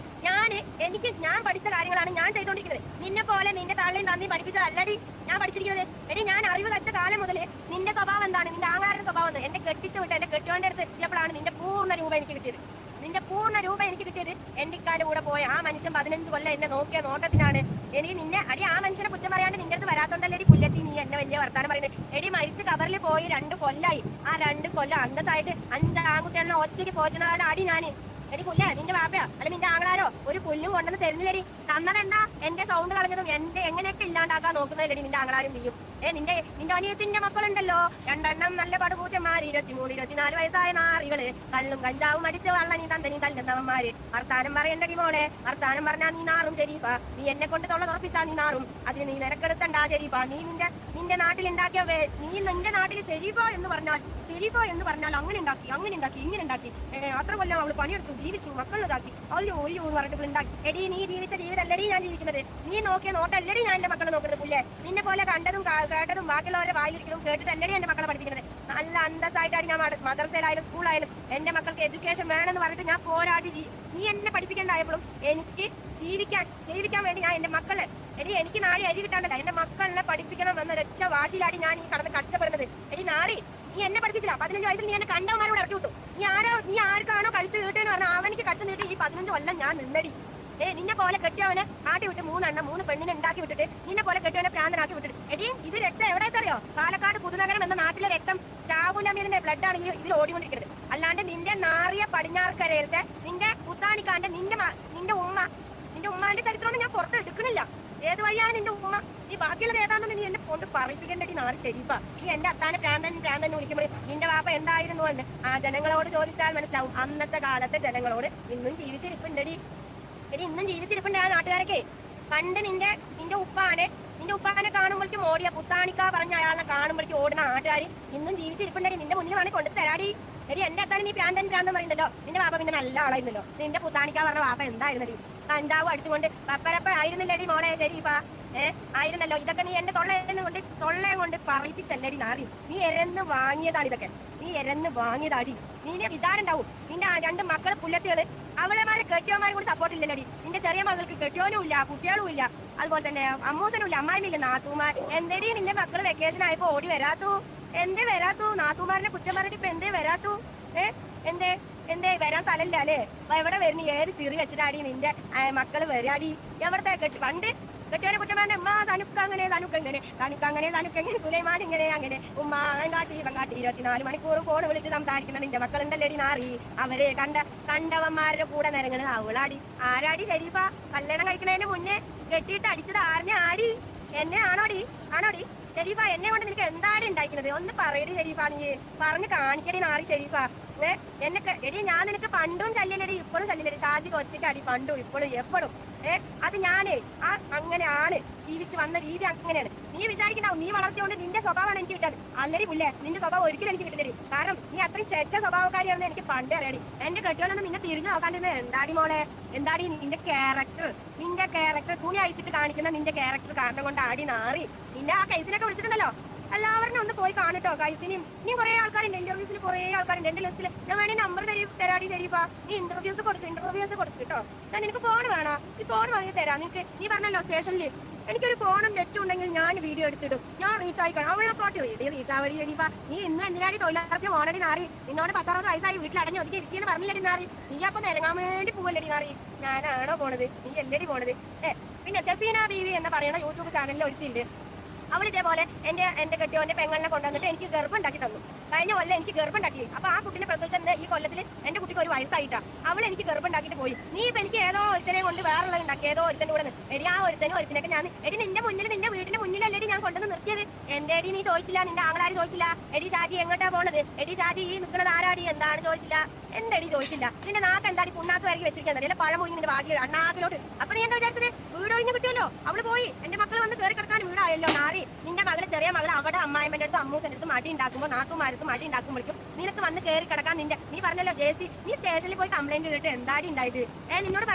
ഞാൻ പഠിച്ച കാര്യങ്ങളാണ് ഞാൻ ചെയ്തുകൊണ്ടിരിക്കുന്നത്. നിന്നെ പോലെ നിന്റെ തള്ളയും തന്നി പഠിപ്പിച്ചതല്ലടി ഞാൻ പഠിച്ചിരിക്കുന്നത്. എടി ഞാൻ അറിവ് വെച്ച കാലം മുതൽ നിന്റെ സ്വഭാവം എന്താണ്, നിന്റെ ആങ്ങളാരുടെ സ്വഭാവം എന്ന് എന്നെ കെട്ടിച്ചു വിട്ട് എന്റെ കെട്ടിയോന്റെ അടുത്ത് എത്തിയപ്പോഴാണ് നിന്റെ പൂർണ്ണ രൂപ എനിക്ക് കിട്ടിയത്. എന്റെ ഇക്കാന്റെ കൂടെ പോയ ആ മനുഷ്യൻ 15 കൊല്ലം എന്നെ നോക്കിയ നോട്ടത്തിനാണ് എനിക്ക് നിന്നെ അടി ആ മനുഷ്യനെ കുറ്റം പറയാണ്ട് നിന്റെ അടുത്ത് വരാത്തോണ്ടല്ലേ പുല്ലെത്തി നീ എന്നെ വലിയ വർത്താനം പറയുന്നത്. എടി മരിച്ച് കബറിൽ പോയി 2 കൊല്ലായി. ആ 2 കൊല്ലം അന്തസ്സായിട്ട് 5 ആൺകുട്ടികളെ ഒറ്റയ്ക്ക് പോറ്റുന്നതാണ് അടി ഞാന്. എടി പുല്ല നിന്റെ വാപ്പയോ അല്ലെ നിന്റെ ആങ്ങളാരോ ഒരു പുല്ലും കൊണ്ടെന്ന് തരുന്നില്ലടി. തന്നതെന്താ എന്റെ സൗണ്ട് കളഞ്ഞതും എന്റെ എങ്ങനെയൊക്കെ ഇല്ലാണ്ടാക്കാൻ നോക്കുന്നതല്ലടി നിന്റെ ആങ്ങളാരും നീയും. നിന്റെ അനിയത്തിന്റെ മക്കളുണ്ടല്ലോ 2 എണ്ണം നല്ല പടുകൂറ്റന്മാര് 23, 24 വയസ്സായ നാറികള് കള്ളും കഞ്ചാവും അടിച്ച് വള്ള നീ തന്തനി തല്ലുന്നവന്മാര്. വർത്താനം പറയണ്ടടി മോളെ, വർത്താനം പറഞ്ഞാ നീ നാറും ശരീഫാ. നീ എന്നെ കൊണ്ട് തൊള്ള തുറപ്പിച്ചാ നീ നാറും. അതിന് നീ നിരക്കെടുത്തണ്ടാ ശരീഫാ. നീ നിന്റെ നാട്ടിൽ ഉണ്ടാക്കിയ നീ നിന്റെ നാട്ടിൽ ശരീഫോ എന്ന് പറഞ്ഞാൽ അങ്ങനെ ഉണ്ടാക്കി ഇങ്ങനെ ഉണ്ടാക്കി അത്ര കൊല്ലം അവള് പണിയെടുത്തു ജീവിച്ചു മക്കളിതാക്കി അയ്യോ പറഞ്ഞിട്ട് ഉണ്ടാക്കി. എടി നീ ജീവിച്ച ജീവിതല്ലടി ഞാൻ ജീവിക്കുന്നത്. നീ നോക്കിയ നോട്ടല്ലടി ഞാൻ എന്റെ മക്കളെ നോക്കുന്നത്. പുല്ലേ നിന്നെ പോലെ കണ്ടതും കേട്ടതും ബാക്കിയുള്ളവരെ വായിലിരിക്കലും കേട്ടിട്ടല്ലടി എന്റെ മക്കളെ പഠിപ്പിക്കുന്നത്. നല്ല അന്തസ്സായിട്ടാണ് ഞാൻ മദ്രസയിലായാലും സ്കൂളായാലും എന്റെ മക്കൾക്ക് എഡ്യൂക്കേഷൻ വേണമെന്ന് പറഞ്ഞിട്ട് ഞാൻ പോരാടി. നീ എന്നെ പഠിപ്പിക്കേണ്ടായപ്പോഴും എനിക്ക് ജീവിക്കാൻ വേണ്ടി ഞാൻ എന്റെ മക്കളെ എനിക്ക് നാളെ അരി കിട്ടാണ്ടല്ല എന്റെ മക്കളെ പഠിപ്പിക്കണം എന്നൊരൊറ്റ വാശിയിലാടി ഞാൻ ഈ കടന്ന് കഷ്ടപ്പെടുന്നത്. എടി നാളെ നീ എന്നെ പഠിപ്പിച്ചില്ല. 15 വയസ്സിൽ നീ എന്നെ കണ്ടവന്മാരോട് ഇറക്കി വിട്ടു. നീ ആർക്കാണോ കഴുത്ത് നീട്ടെന്ന് പറഞ്ഞാൽ അവനിക്ക് കഴുത്ത് നീട്ടി ഈ 15 കൊല്ലം ഞാൻ നിന്നടി. നിന്നെ പോലെ കെട്ടിയവനെ നാട്ടി വിട്ട് 3 പെണ്ണിനെ ഉണ്ടാക്കി വിട്ടിട്ട് നിന്നെ പോലെ കെട്ടിയവനെ പ്രാന്തനാക്കി വിട്ടിട്ട്. എടി ഇത് രക്തം എവിടെയെന്നറിയോ? പാലക്കാട് പുതുനഗരം എന്ന നാട്ടിലെ രക്തം ചാവുലമീറിന്റെ ബ്ലഡ് ആണെങ്കിൽ ഇതിൽ ഓടിക്കൊണ്ടിരിക്കുന്നത്. അല്ലാണ്ട് നിന്റെ നാറിയ പടിഞ്ഞാറക്കരയിലത്തെ നിന്റെ പുത്താനിക്കാന്റെ നിന്റെ ഉമ്മാന്റെ ചരിത്രമൊന്നും ഞാൻ പുറത്ത് എടുക്കണില്ല. ഏത് വഴിയാണ് നിന്റെ ഉമ്മ? നീ ബാക്കിയുള്ളത് ഏതാണെന്ന് നീ എന്നെ കൊണ്ട് പറയിപ്പിക്കേണ്ടി നാളെ ശരിപ്പാ. നീ എന്റെ അത്താനെ പ്രാന്തൻ വിളിക്കുമ്പോൾ നിന്റെ വാപ്പ എന്തായിരുന്നു എന്ന് ആ ജനങ്ങളോട് ചോദിച്ചാൽ മനസ്സിലാവും. അന്നത്തെ കാലത്തെ ജനങ്ങളോട് ഇന്നും ജീവിച്ചിരിപ്പുണ്ടടി. ഇന്നും ജീവിച്ചിരിപ്പുണ്ട് ആ നാട്ടുകാരൊക്കെ. പണ്ട് നിന്റെ ഉപ്പാനെ കാണുമ്പോഴേക്കും ഓടിയ പുത്താണിക്ക പറഞ്ഞ അയാളെ കാണുമ്പോഴേക്കും ഓടുന്ന നാട്ടുകാർ ഇന്നും ജീവിച്ചിരിപ്പുണ്ടടി. നിന്റെ മുന്നിൽ വേണേ കൊണ്ട് തരാടി. എന്റെ അത്താൻ നീ പ്രാന്തൻ പറയുന്നുണ്ടല്ലോ. നിന്റെ വാപ്പ പിന്നെ നല്ല ആളായിരുന്നല്ലോ. നിന്റെ പുത്താണിക്ക പറഞ്ഞ വാപ്പ എന്തായിരുന്നടി? കഞ്ചാവ് അടിച്ചുകൊണ്ട് പപ്പരപ്പ ആയിരുന്നില്ലടി മോളെ ശരിപ്പാ. ആയിരുന്നല്ലോ. ഇതൊക്കെ നീ എന്റെ തൊള്ളയെ കൊണ്ട് പറയിപ്പിച്ചല്ലടി നാറി. നീ എരന്ന് വാങ്ങിയതാണ് ഇതൊക്കെ. നിന്റെ വിചാരം ഉണ്ടാവും. നിന്റെ 2 മക്കള് പുല്ലത്തികള് അവളെമാരെ കെട്ടിയവന്മാരെ കൂടി സപ്പോർട്ട് ഇല്ലല്ലടി. നിന്റെ ചെറിയ മകൾക്ക് കെട്ടിയോനും ഇല്ല കുട്ടികളും ഇല്ല. അതുപോലെ തന്നെ അമ്മൂസനും ഇല്ല അമ്മായിമില്ല നാത്തൂമാർ. എന്തേടി നിന്റെ മക്കള് വെക്കേഷൻ ആയപ്പോ ഓടി വരാത്തു? എന്തേ വരാത്തു? നാത്തൂമാരുടെ കുറ്റം പറഞ്ഞിട്ട് ഇപ്പൊ എന്തേ വരാത്തു? എന്തേ വരാൻ സ്ഥലമില്ല അല്ലേ? എവിടെ വരുന്നു? ഏത് ചിറി വെച്ചിട്ടാടി നിന്റെ മക്കള് വരാടി? എവിടത്തെ പണ്ട് കെട്ടിയോനെ കുറ്റം പറഞ്ഞ ഉമ്മ തനുക്കങ്ങനെ സുലൈമാൻ അങ്ങനെ ഉമ്മ കാട്ടി 24 മണിക്കൂർ ഫോൺ വിളിച്ച് സംസാരിക്കുന്ന നിന്റെ മക്കളുണ്ടല്ലേടി നാറി. അവര് കണ്ടവന്മാരുടെ കൂടെ നിരങ്ങുന്നത് അവളാടി. ആരാടി ശരീഫ? കല്യാണം കഴിക്കുന്നതിന് മുന്നേ കെട്ടിയിട്ട് അടിച്ചത് ആടി? എന്നെ ആണോടി ശരീഫ? എന്നെ കൊണ്ട് നിനക്ക് എന്താടി ഉണ്ടായിരിക്കുന്നത്? ഒന്ന് പറയടി ശരീഫ. നീ പറഞ്ഞ് കാണിക്കടി നാറി ശരീഫ. ഞാൻ നിനക്ക് പണ്ടും ശല്യല്ലടി ഇപ്പോഴും ശല്യല്ലടി. ഷാജിക്ക് ഒറ്റയ്ക്ക് അടി പണ്ടും ഇപ്പോഴും എപ്പോഴും. അത് ഞാനേ അങ്ങനെ ആണ് ജീവിച്ച് വന്ന രീതി അങ്ങനെയാണ്. നീ വിചാരിക്കണ്ടാവും നീ വളർത്തിയോണ്ട് നിന്റെ സ്വഭാവമാണ് എനിക്ക് കിട്ടാൻ. അല്ലടി പുല്ലേ നിന്റെ സ്വഭാവം ഒരിക്കലും എനിക്ക് കിട്ടില്ലടി. കാരണം നീ അത്രയും ചെറ്റ സ്വഭാവക്കാരിയാണെന്ന് എനിക്ക് പണ്ടേ അറിയാടി. എന്റെ കെട്ടിയോളൊന്നും നിന്നെ തിരിഞ്ഞു നോക്കാണ്ടിരുന്നത് എന്താടി മോളെ? എന്താടി നിന്റെ ക്യാരക്ടർ തുണി അയച്ചിട്ട് കാണിക്കുന്ന നിന്റെ ക്യാരക്ടർ കാരണം കൊണ്ട് ആടി നാറി. നിന്റെ ആ കേസിനൊക്കെ വിളിച്ചിട്ടുണ്ടല്ലോ. എല്ലാവരും ഒന്ന് പോയി കാണട്ടോ കൈസിനും. നീ കുറെ ആൾക്കാരുണ്ട് ഇന്റർവ്യൂസിൽ, കുറെ ആൾക്കാരുണ്ട് എന്റെ ലിസ്റ്റിൽ. ഞാൻ വേണേ നമ്പർ തരാടി ശരിപ്പാ. നീ ഇന്റർവ്യൂസ് കൊടുത്തിട്ടോ. ഞാൻ നിനക്ക് ഫോൺ വേണോ? ഈ ഫോൺ വാങ്ങി തരാം നിനക്ക്. നീ പറഞ്ഞല്ലോ സ്റ്റേഷനിൽ എനിക്കൊരു ഫോണും നെറ്റും ഉണ്ടെങ്കിൽ ഞാൻ വീഡിയോ എടുത്തിടും. ഞാൻ റീച്ച് ആയിക്കണം. അവളെ ഫോട്ടോ റീച്ച് ആവടി ശരിപ്പാ. നീ ഇന്ന് എന്തിനാടി തൊഴിലാളിക്ക് ഓണടി നാറി? നിന്നോട് 16 വയസ്സായി വീട്ടിൽ അടഞ്ഞു ഒതുക്കി ഇരിക്കുന്നു പറഞ്ഞില്ലടി നാറി. നീ അപ്പൊ നിരങ്ങാൻ വേണ്ടി പോവല്ലടി നാറി. ഞാനാണോ പോണത്? നീ എല്ലടി പോണത്? പിന്നെ ഷെഫീന ബീവി എന്ന് പറയുന്ന യൂട്യൂബ് ചാനലിൽ ഒരുത്തിണ്ട്. അവളിതേപോലെ എന്റെ കെട്ടിയോന്റെ പെങ്ങളിനെ കൊണ്ടുവന്നിട്ട് എനിക്ക് ഗർഭമുണ്ടാക്കി തന്നു. കഴിഞ്ഞ കൊല്ലം എനിക്ക് ഗർഭമുണ്ടാക്കി. അപ്പൊ ആ കുട്ടിനെ പ്രസവിച്ചത് ഈ കൊല്ലത്തിൽ എന്റെ കുട്ടിക്ക് 1 വയസ്സായിട്ടാ. അവൾ എനിക്ക് ഗർഭമുണ്ടാക്കിയിട്ട് പോയി. നീ ഇപ്പൊ എനിക്ക് ഏതോ ഒരുത്തനെ കൊണ്ട് വേറുള്ള ഉണ്ടാക്കി ഏതോ ഒരുത്തന്റെ കൂടെ ആ ഒരുത്തനൊക്കെ ഞാൻ നിന്റെ വീടിന്റെ മുന്നിലല്ലേടി ഞാൻ കൊണ്ടുവന്ന് നിർത്തിയത്. എന്റെ നീ ചോദിച്ചില്ല? നിന്റെ ആങ്ങളാര് ചോദിച്ചില്ല? ഷാജി എങ്ങോട്ടാ പോണത്? ഷാജി ഈ നിൽക്കുന്നത് ആരാടി എന്താണ് ചോദിച്ചില്ല? എന്തടി ചോദിച്ചില്ല? നിന്റെ നാക്ക് എന്താടി പുണ്ണാക്ക് വരക്കി വെച്ചിരിക്കുന്നത്? അല്ലെ പഴം പോയി നിന്റെ ഭാഗ്യ അണ്ണാക്കിലോട്ട്. അപ്പൊ നീ എന്താ വിചാരിച്ചത്? വീട് ഒഴിഞ്ഞു കിട്ടിയല്ലോ. അവള് പോയി. എന്റെ മക്കൾ വന്ന് കയറി കിടക്കാൻ വീടായല്ലോ നാറി. നിന്റെ മകള് ചെറിയ മകള് അവിടെ അമ്മായിമ്മന്റെ അടുത്ത് അമ്മൂസന്റെ അടുത്ത് മടി ഉണ്ടാക്കുമ്പോൾ നാത്തുമാരത്ത് മടി ഉണ്ടാക്കുമ്പോഴേക്കും നിനക്ക് വന്ന് കയറി കിടക്കാൻ നീ പറഞ്ഞല്ലോ ജേസി നീ സ്റ്റേഷനിൽ പോയി കംപ്ലൈന്റ് ചെയ്തിട്ട് എന്താടി ഉണ്ടായത്? എന്നോട്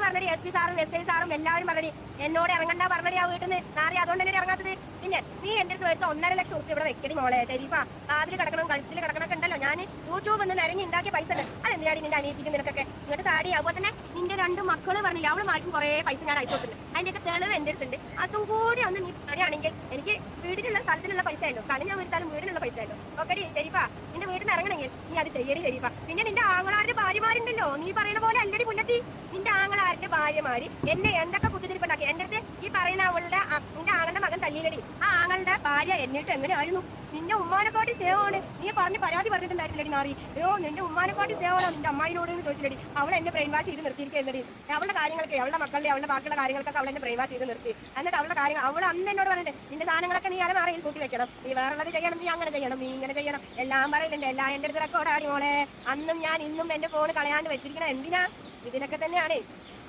പറഞ്ഞടി SP സാറും SI സാറും എല്ലാവരും പറഞ്ഞടി എന്നോട് ഇറങ്ങണ്ട പറഞ്ഞടി ആ വീട്ടിൽ നിന്ന് നാറി. അതുകൊണ്ട് തന്നെ ഇറങ്ങാത്തത്. പിന്നെ നീ എന്റെ അടുത്ത് വെച്ച 1.5 ലക്ഷം ഉറുപ്പിക ഇവിടെ വെക്കടി മോളെ. ശരിപ്പാ കാതിൽ കിടക്കണം കഴുത്തിൽ കിടക്കണൊക്കെ ഉണ്ടല്ലോ. ഞാൻ യൂട്യൂബ് നിന്ന് നിരങ്ങി ഉണ്ടാക്കിയ പൈസ ഉണ്ട്. അതെന്തിനാടി നിന്റെ അനിയത്തിക്ക് നിനക്കൊക്കെ ഇങ്ങോട്ട് താടി. അതുപോലെ തന്നെ നിന്റെ 2 മക്കള് പറഞ്ഞില്ല അവള് മാർക്കും കുറെ പൈസ ഞാൻ അയച്ചു കൊടുത്തിട്ടുണ്ട്. അതിന്റെയൊക്കെ തെളിവ് എന്റെ അടുത്തുണ്ട്. അതും കൂടി ഒന്ന് നീ പറയുകയാണെങ്കിൽ എനിക്ക് വീടിനുള്ള സ്ഥലത്തിലുള്ള പൈസ ആയിരുന്നു. കളി ഞാൻ വിളിച്ചാലും വീടിനുള്ള പൈസ ആയിരുന്നു. ഓക്കെടി ശരിപ്പാ. നിന്റെ വീട്ടിൽ നിന്ന് ഇറങ്ങണമെങ്കിൽ നീ അത് ചെയ്യടി ശരിപ്പാ. പിന്നെ നിന്റെ ആങ്ങളാരുടെ ഭാര്യമാരുണ്ടല്ലോ, നീ പറയുന്ന പോലെ അല്ലടി മുല്ലത്തി. നിന്റെ ആങ്ങളാരുടെ ഭാര്യമാര് എന്നെ എന്തൊക്കെ കുത്തിരിപ്പുണ്ടാക്കി. എന്റെ അടുത്ത് ഈ പറയുന്ന അവളുടെ നിന്റെ ആങ്ങളുടെ മകൻ തല്ലിയിലടി. ആ ആങ്ങളുടെ ഭാര്യ എന്നിട്ട് എങ്ങനെയായിരുന്നു? നിന്റെ ഉമ്മാനെക്കാട്ടി സ്നേഹമാണ്. നീ പറഞ്ഞ് പരാതി പറഞ്ഞിട്ടുണ്ടായിരുന്നില്ലടി നാറി. അയ്യോ നിന്റെ ഉമ്മാനെക്കാട്ടി സ്നേഹമാണോ നിന്റെ അമ്മായിനോട് എന്ന് ചോദിച്ചില്ലടി. അവൾ എന്നെ ബ്രെയിൻ വാഷ് ചെയ്ത് നിർത്തിയിരിക്കുന്നടി. അവളുടെ കാര്യങ്ങൾക്ക് അവളുടെ മക്കളുടെ അവളുടെ ബാക്കിയുള്ള കാര്യങ്ങൾക്കൊക്കെ അവൾ എന്നെ ബ്രെയിൻ വാഷ് ചെയ്ത് നിർത്തി. എന്നിട്ട് അവളുടെ കാര്യങ്ങൾ അവൾ അന്ന് എന്നോട് പറഞ്ഞിട്ട് നിന്റെ സാധനങ്ങളൊക്കെ നീ അലമാറയിൽ കൂട്ടി വെക്കണം, നീ വേറുള്ളത് ചെയ്യണം, നീ അങ്ങനെ ചെയ്യണം, നീ ഇങ്ങനെ ചെയ്യണം, എല്ലാം പറയുന്നുണ്ട്. എല്ലാം എന്റെ അടുത്ത് റെക്കോർഡാടി മോളെ. അന്നും ഞാൻ ഇന്നും എന്റെ ഫോൺ കളയാണ്ട് വെച്ചിരിക്കണം. എന്തിനാ? ഇതിനൊക്കെ തന്നെയാണ്.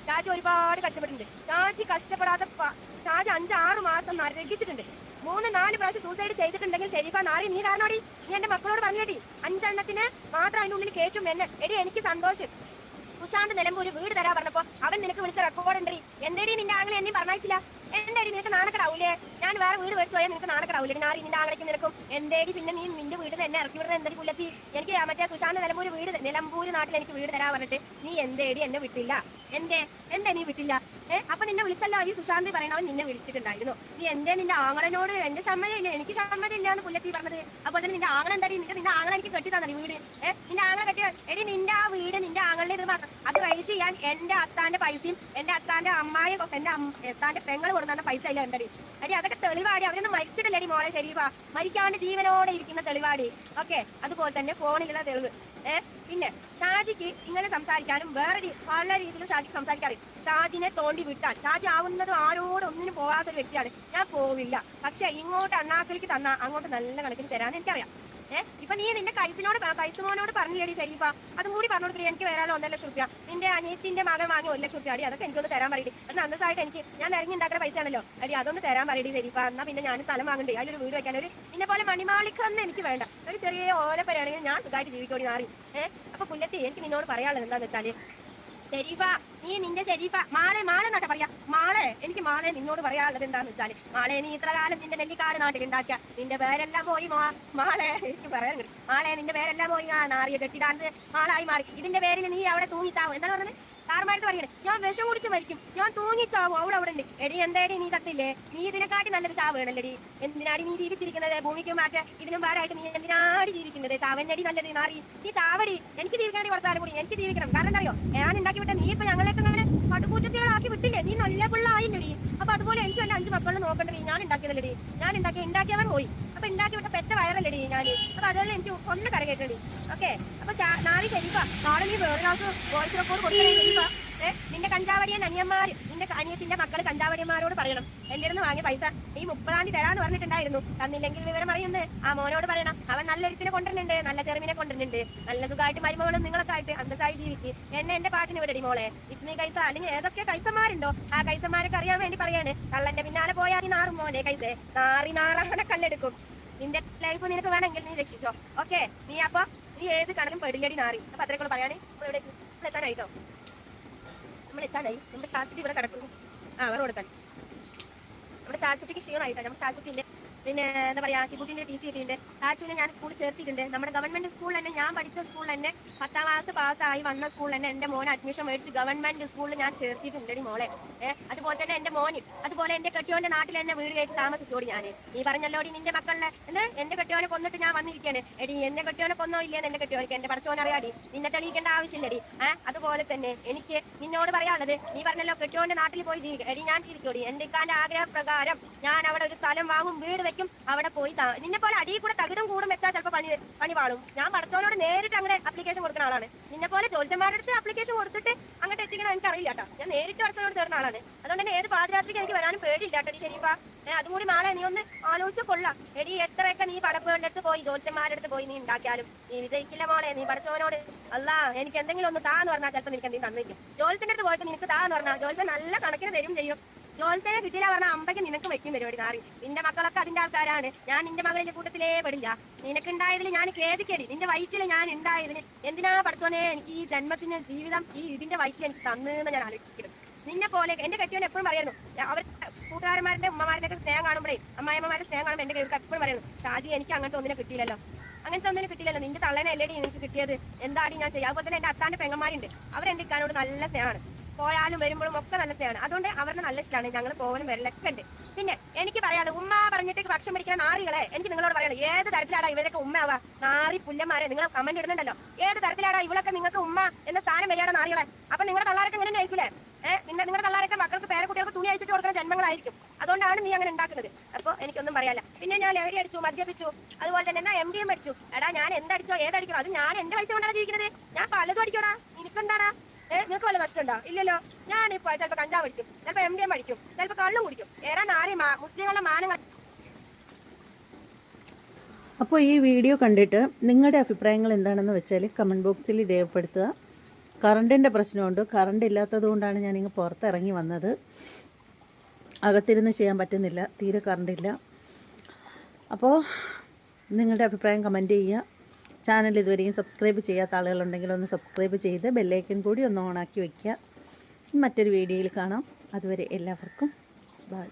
ചാച്ചി ഒരുപാട് കഷ്ടപ്പെട്ടിട്ടുണ്ട്. ചാച്ചി കഷ്ടപ്പെടാത്ത ചാച്ചി 5-6 മാസം നരകിച്ചിട്ടുണ്ട്. 3-4 പ്രാവശ്യം സൂസൈഡ് ചെയ്തിട്ടുണ്ടെങ്കിൽ ശരിപ്പാ നാറി നീ കാരണോടി. നീ എന്റെ മക്കളോട് പറഞ്ഞേടി 5 എണ്ണത്തിന് മാത്രം അതിന്റെ ഉള്ളിൽ കേച്ചും എന്നെ. എടി എനിക്ക് സന്തോഷം. സുശാന്ത് നിലമ്പൂര് വീട് തരാ പറഞ്ഞപ്പോ അവൻ നിനക്ക് വിളിച്ച റെക്കോർഡ് ഉണ്ടടി. എന്തേടി നിന്റെ ആങ്ങളെ എന്നെ പറഞ്ഞയച്ചില്ല? എന്തേടി നിനക്ക് നാണക്കടാവൂലേ? ഞാൻ വേറെ വീട് മേടിച്ചു പോയാൽ നിനക്ക് നാണക്കടാവൂലേ? നാറി നിന്റെ ആങ്ങളയ്ക്ക് നിനക്കും എന്തേടി? പിന്നെ നീ നിന്റെ വീട്ടിൽ എന്നെ ഇറക്കി വിടുന്നത് എന്തടി പുല്ലത്തി? എനിക്ക് മറ്റേ സുശാന്ത് നിലമ്പൂര് നാട്ടിൽ എനിക്ക് വീട് തരാ പറഞ്ഞിട്ട് നീ എന്തേടി എന്നെ വിട്ടില്ല? എന്തേ നീ വിട്ടില്ല? അപ്പൊ നിന്നെ വിളിച്ചല്ലോ ഈ സുശാന്ത് പറയണവൻ നിന്നെ വിളിച്ചിട്ടുണ്ടായിരുന്നു. നീ എന്തേ നിന്റെ ആങ്ങളനോട് എന്റെ സമ്മതമില്ല എനിക്ക് സമ്മതമില്ല എന്ന് പുല്ലത്തി പറഞ്ഞത്? അപ്പോൾ തന്നെ നിന്റെ ആങ്ങള എന്താടി? നിന്റെ ആങ്ങള എനിക്ക് കെട്ടി തന്നെ വീട്. നിന്റെ ആങ്ങള കെട്ടി എടി നിന്റെ ആ വീട് നിന്റെ ആങ്ങളുടെ ഇത് അത് റൈസ് ചെയ്യാൻ എന്റെ അത്താന്റെ പൈസയും എന്റെ അത്താന്റെ അമ്മായി എന്റെ അത്താന്റെ പെങ്ങൾ കൊടുക്കുന്ന പൈസ അല്ല ഉണ്ടടി. അടി അതൊക്കെ തെളിവാടി. അവരൊന്നും മരിച്ചിട്ടില്ലടി മോളെ. ശരിവാ മരിക്കാണ്ട് ജീവനോടെ ഇരിക്കുന്ന തെളിവാടി. ഓക്കെ അതുപോലെ തന്നെ ഫോണിലുള്ള തെളിവ്. പിന്നെ ഷാജിക്ക് ഇങ്ങനെ സംസാരിക്കാനും വേറെ പല രീതിയിലും ഷാജിക്ക് സംസാരിക്കാറ്. ഷാജിനെ തോണ്ടി വിട്ടാൽ ഷാജി ആവുന്നതും ആരോടും ഒന്നിനും പോകാത്തൊരു വ്യക്തിയാണ്. ഞാൻ പോവില്ല, പക്ഷെ ഇങ്ങോട്ട് അണ്ണാക്കിലേക്ക് തന്നാ അങ്ങോട്ട് നല്ല കണക്കിന് തരാൻ എനിക്കറിയാം. ഇപ്പൊ നീ നിന്റെ കൈസുമോനോട് പറഞ്ഞില്ലേടി ശരീഫ? അതും കൂടി പറഞ്ഞു കൊടുത്തില്ല. എനിക്ക് വരാനോ 1.5 ലക്ഷം രൂപ നിന്റെ അനിയത്തിന്റെ മകൻ വാങ്ങി 1 ലക്ഷം രൂപ അടി. അതൊക്കെ എനിക്കൊന്ന് തരാൻ പറയടി. അത് അന്നത്തായിട്ട് എനിക്ക് ഞാൻ ഇറങ്ങി ഉണ്ടാക്കുന്ന പൈസ ആണല്ലോ അടി. അതൊന്ന് തരാൻ പറയടി ശരീഫ. എന്നാ പിന്നെ ഞാൻ സ്ഥലം വാങ്ങണ്ടേ? അതിലൊരു വീട് വെക്കാൻ ഒരു നിന്നെ പോലെ മണിമാളിക്കൊന്നും എനിക്ക് വേണ്ട. ഒരു ചെറിയ ഓലപ്പരയാണെങ്കിൽ ഞാൻ സുഖമായിട്ട് ജീവിക്കോടി മാറി. അപ്പൊ പുല്ലത്തി എനിക്ക് നിന്നോട് പറയാനുള്ളത് എന്താന്ന് വെച്ചാല് ശരീഫ നീ നിന്റെ ശരീഫ മാളെ എന്നൊക്കെ പറയാ. എനിക്ക് മാളെ നിന്നോട് പറയാനുള്ളത് എന്താന്ന് വെച്ചാല് മാളെ നീ ഇത്ര കാലം നിന്റെ നെല്ലിക്കാട് നാട്ടിൽ ഉണ്ടാക്കിയ നിന്റെ പേരെല്ലാം പോയി മാളെ എനിക്ക് പറയാൻ മാളെ നിന്റെ പേരെല്ലാം പോയി നാറിയ കെട്ടിടാന്ന് മാളായി മാറി. ഇതിന്റെ പേരിൽ നീ അവിടെ തൂങ്ങിത്താവും. എന്താണ് പറഞ്ഞത്? കാർമാരത്ത് പറയണേ ഞാൻ വിഷം കുടിച്ച് മരിക്കും, ഞാൻ തൂങ്ങിച്ചാവും. അവിടെ ഉണ്ട്. എടി എന്തേടി നീ തട്ടില്ലേ? നീ ഇതിനെക്കാട്ടി നല്ലൊരു ചാവ് വേണല്ലടി. എന്തിനാടി നീ ജീവിച്ചിരിക്കുന്നത്? ഭൂമിക്ക് മാറ്റ ഇതിനും ഭാരമായിട്ട് നീ എന്തിനാടി ജീവിക്കുന്നത്? ചാവന്നടി നല്ലത് നാറി. നീ ചാവടി. എനിക്ക് ജീവിക്കണേ കുറച്ചാലും കൂടി എനിക്ക് ജീവിക്കണം. കാരണം എന്താ അറിയോ? ഞാൻ ഉണ്ടാക്കി വിട്ട നീ ഇപ്പൊ ഞങ്ങളൊക്കെ അങ്ങനെ പടുകൂറ്റത്തികളാക്കി വിട്ടില്ലേ? നീ നല്ല പിള്ളായില്ലടി. അപ്പൊ അതുപോലെ എനിക്ക് എന്റെ 5 മക്കളിൽ നോക്കണ്ടടി. ഞാൻ ഉണ്ടാക്കിയതല്ലടി. ഉണ്ടാക്കിയവൻ പോയി. അപ്പൊ ഉണ്ടാക്കി വിട്ട പെറ്റ വയറല്ലടി ഞാൻ. അപ്പൊ അതുപോലെ എനിക്ക് ഒന്ന് കരകേട്ടടി. ഓക്കെ അപ്പൊ നാളെ ശരിപ്പാ നാളെ നീ വേറെ ആൾക്ക് വോയിസ് റെക്കോർഡ് കൊടുക്കണേ. നിന്റെ കഞ്ചാവടിയൻ അനിയന്മാർ നിന്റെ അനിയത്തിന്റെ മക്കള് കഞ്ചാവടിയന്മാരോട് പറയണം എന്റെ അടുത്ത് വാങ്ങിയ പൈസ ഈ 30-ാം തീയതി തരാന്ന് പറഞ്ഞിട്ടുണ്ടായിരുന്നു. തന്നില്ലെങ്കിൽ വിവരം അറിയുന്നത് ആ മോനോട് പറയണം. അവൻ നല്ലൊരുത്തിനെ കൊണ്ടുവരുന്നുണ്ട്, നല്ല ചെറുമിനെ കൊണ്ടുവരുന്നുണ്ട്, നല്ല സുഖമായിട്ട് മരുമകളും നിങ്ങളൊക്കെ ആയിട്ട് അന്തസ്സായി ജീവിക്ക്. എന്റെ പാട്ടിന് വിടടി മോളെ. ഇസ്മി കൈസ അല്ലെങ്കിൽ ഏതൊക്കെ കൈസന്മാരുണ്ടോ ആ കൈസന്മാരൊക്കെ അറിയാൻ വേണ്ടി പറയാണ്. കള്ളന്റെ പിന്നാലെ പോയാൽ നീ നാറും മോനെ കൈസേ. നാറാങ്ങനെ കല്ലെടുക്കും. നിന്റെ ലൈഫ് നിനക്ക് വേണമെങ്കിൽ നീ രക്ഷിച്ചോ. ഓക്കെ നീ ഏത് കടലും പെടില്ലടി നാറി. അപ്പൊ അത്രയൊക്കെ പറയാണ്. ഇവിടെ എത്താനായിട്ടോ? നമ്മൾ എത്താനായി. നമ്മുടെ ചാച്ചുട്ടി ഇവിടെ കിടക്കുന്നു. വേറെ കൊടുക്കാൻ നമ്മുടെ ചാച്ചുട്ടിക്ക് ക്ഷീണമായിട്ടാണ്. നമ്മുടെ ചാച്ചുട്ടിന്റെ പിന്നെ എന്താ പറയാ ചിബുട്ടിന്റെ ടീച്ചർ കിട്ടിയിട്ടുണ്ട്. ചാച്ചുവിനെ ഞാൻ സ്കൂളിൽ ചേർത്തിട്ടുണ്ട്. നമ്മുടെ ഗവൺമെന്റ് സ്കൂളിൽ തന്നെ ഞാൻ പഠിച്ച സ്കൂളിൽ തന്നെ 10-ാം ക്ലാസ് പാസ്സായി വന്ന സ്കൂളിൽ തന്നെ എന്റെ മോനെ അഡ്മിഷൻ മേടിച്ച് ഗവൺമെന്റ് സ്കൂളിൽ ഞാൻ ചേർത്തിട്ടുണ്ടടി മോളെ. അതുപോലെ തന്നെ എന്റെ മോന് അതുപോലെ എന്റെ കെട്ടിയോന്റെ നാട്ടിൽ തന്നെ വീട് കയറ്റി താമസിച്ചോടി ഞാൻ. നീ പറഞ്ഞല്ലോടി നിന്റെ മക്കളിലെ എന്റെ കെട്ടിയോനെ കൊന്നിട്ട് ഞാൻ വന്നിരിക്കുകയാണ്. എടി എന്റെ കെട്ടിയോനെ കൊന്നോ ഇല്ലേന്ന് എന്റെ കെട്ടിയോനിക്ക് എന്റെ പഠിച്ചോനറിയാടി. നിന്നെ തെളിയിക്കേണ്ട ആവശ്യമില്ലടി. അതുപോലെ തന്നെ എനിക്ക് നിന്നോട് പറയാനുള്ളത് നീ പറഞ്ഞല്ലോ കെട്ടിയോന്റെ നാട്ടിൽ പോയി ജീവിക്കുക. എടി ഞാൻ ജീവിക്കോടി. എന്റെ ഇക്കാന്റെ ആഗ്രഹപ്രകാരം ഞാൻ അവിടെ ഒരു സ്ഥലം വാങ്ങും, വീട് വെക്കും, അവിടെ പോയി നിന്നെ പോലെ അടിയിൽ കൂടെ തകിടും കൂടും വെച്ചാൽ ചിലപ്പോൾ പണി വാളും. ഞാൻ പഠിച്ചവനോട് നേരിട്ട് അങ്ങനെ അപ്ലിക്കേഷൻ കൊടുക്കുന്ന ആളാണ്. നിന്നെ പോലെ ജോലിച്ചന്മാരുടെ അടുത്ത് അപ്ലിക്കേഷൻ കൊടുത്തിട്ട് അങ്ങോട്ട് എത്തിക്കണം എനിക്ക് അറിയില്ല കേട്ടോ. ഞാൻ നേരിട്ട് പഠിച്ചവനോട് ചേർന്ന ആളാണ്. അതുകൊണ്ട് തന്നെ ഏത് പാതിരാത്രിക്ക് എനിക്ക് വരാനും പേടിയില്ല കേട്ടോ ശരീഫ. അതും കൂടി മാളെ നീ ഒന്ന് ആലോചിച്ച് കൊള്ളാം. എടി എത്രയൊക്കെ നീ പടപ്പുകളുടെ അടുത്ത് പോയി ജോലിച്ചന്മാരുടെ അടുത്ത് പോയി നീ ഉണ്ടാക്കിയാലും നീ വിജയിക്കില്ല മോളെ. നീ പഠിച്ചവനോട് അല്ല എനിക്ക് എന്തെങ്കിലും ഒന്ന് താന്ന് പറഞ്ഞാൽ ചിലപ്പോൾ നിനക്ക് എന്തെങ്കിലും തന്നിരിക്കും. ജോലിത്തിന്റെ അടുത്ത് പോയിട്ട് നിനക്ക് താന്ന് പറഞ്ഞാൽ ജോലിച്ചൻ നല്ല കണക്കിന് തരും ചെയ്യും. ജോത്സനെ കിട്ടിയില്ല പറഞ്ഞാൽ അമ്പയ്ക്ക് നിനക്ക് വെക്കും പരിപാടി നാറി. നിന്റെ മക്കളൊക്കെ അതിന്റെ ആൾക്കാരാണ്. ഞാൻ നിന്റെ മകളിന്റെ കൂട്ടത്തിലേ പെടില്ല. നിനക്കുണ്ടായതിൽ ഞാൻ ഖേദിക്കടി. നിന്റെ വയറ്റിൽ ഞാൻ ഉണ്ടായതിന് എന്തിനാ പഠിച്ചോനെ എനിക്ക് ഈ ജന്മത്തിന്റെ ജീവിതം ഈ ഇതിന്റെ വയറ്റിൽ എനിക്ക് തന്നെന്ന് ഞാൻ ആലോചിക്കുന്നത്. നിന്നെ പോലെ എന്റെ കെട്ടിയോൻ എപ്പോഴും പറയുന്നു, അവർ കൂട്ടുകാരന്മാരുടെ ഉമ്മമാരുടെ ഒക്കെ സ്നേഹം കാണുമ്പോഴേ അമ്മായിമ്മമാരുടെ സ്നേഹം കാണുമ്പോൾ എന്റെ കൈക്ക് എപ്പോഴും പറയുന്നു, ഷാജി എനിക്ക് അങ്ങനത്തെ ഒന്നിനെ കിട്ടിയില്ലല്ലോ, അങ്ങനത്തെ ഒന്നിനെ കിട്ടിയില്ലല്ലോ, നിന്റെ തള്ളനെ അല്ലേടി എനിക്ക് കിട്ടിയത്, എന്താടി ഞാൻ ചെയ്യുക. അതുപോലെ തന്നെ എന്റെ അത്താന്റെ പെങ്ങന്മാരുണ്ട്, അവരെന്റെ ഇക്കാനോട് നല്ല സ്നേഹമാണ്, പോയാലും വരുമ്പോഴും ഒക്കെ നല്ല സ്നേഹമാണ്. അതുകൊണ്ട് അവരുടെ നല്ല ഇഷ്ടമാണ്, ഞങ്ങൾ പോകാനും വരലൊക്കെ ഉണ്ട്. പിന്നെ എനിക്ക് പറയാതെ ഉമ്മ പറഞ്ഞിട്ട് ഭക്ഷണം പിടിക്കുന്ന നാറികളെ എനിക്ക് നിങ്ങളോട് പറയാം, ഏത് തരത്തിലാടാ ഇവരൊക്കെ ഉമ്മയാവാ? നാറി പുല്ലന്മാരെ നിങ്ങൾ കമന്റ് ഇടുന്നുണ്ടല്ലോ, ഏത് തരത്തിലാടാ ഇവളൊക്കെ നിങ്ങൾക്ക് ഉമ്മ എന്ന സ്ഥാനം വരികയാണ് നാറികളെ? അപ്പൊ നിങ്ങളുടെ തള്ളാരൊക്കെ ഇങ്ങനെ ആയിരിക്കില്ലേ? നിങ്ങളുടെ തള്ളാരൊക്കെ മക്കൾക്ക് പേരക്കുട്ടികൾക്ക് തുണി അയച്ചിട്ട് കൊടുക്കുന്ന ജന്മങ്ങളായിരിക്കും. അതുകൊണ്ടാണ് നീ അങ്ങനെ ഉണ്ടാക്കുന്നത്. അപ്പൊ എനിക്കൊന്നും പറയാല്ല. പിന്നെ ഞാൻ ലഹരി അടിച്ചു, മദ്യപിച്ചു, അതുപോലെ തന്നെ എന്നാ MDM അടിച്ചു. എടാ ഞാൻ എന്തടിച്ചോ ഏതടിക്കോ അത് ഞാൻ എന്റെ പൈസ കൊണ്ടാണ് ജീവിക്കുന്നത്. ഞാൻ പലതും അടിക്കോടാ, നിനക്കെന്താടാ? നിങ്ങൾക്ക് വല്ല നഷ്ടമുണ്ടോ? ഇല്ലല്ലോ. ഞാനിപ്പോ ചിലപ്പോൾ കഞ്ചാവ് അടിക്കും, ചിലപ്പോൾ MDM അടിക്കും, ചിലപ്പോൾ കള്ളും കുടിക്കും. ഏടാ നാരി മുസ്ലിങ്ങളുടെ മാനങ്ങൾ. അപ്പോൾ ഈ വീഡിയോ കണ്ടിട്ട് നിങ്ങളുടെ അഭിപ്രായങ്ങൾ എന്താണെന്ന് വെച്ചാൽ കമൻറ്റ് ബോക്സിൽ രേഖപ്പെടുത്തുക. കറണ്ടിൻ്റെ പ്രശ്നമുണ്ട്, കറണ്ട് ഇല്ലാത്തത് കൊണ്ടാണ് ഞാനിങ്ങ് പുറത്തിറങ്ങി വന്നത്. അകത്തിരുന്ന് ചെയ്യാൻ പറ്റുന്നില്ല, തീരെ കറണ്ടില്ല. അപ്പോൾ നിങ്ങളുടെ അഭിപ്രായം കമൻറ്റ് ചെയ്യുക. ചാനൽ ഇതുവരെയും സബ്സ്ക്രൈബ് ചെയ്യാത്ത ആളുകളുണ്ടെങ്കിൽ ഒന്ന് സബ്സ്ക്രൈബ് ചെയ്ത് ബെല്ലൈക്കൻ കൂടി ഒന്ന് ഓണാക്കി വയ്ക്കുക. മറ്റൊരു വീഡിയോയിൽ കാണാം. അതുവരെ എല്ലാവർക്കും ബൈ.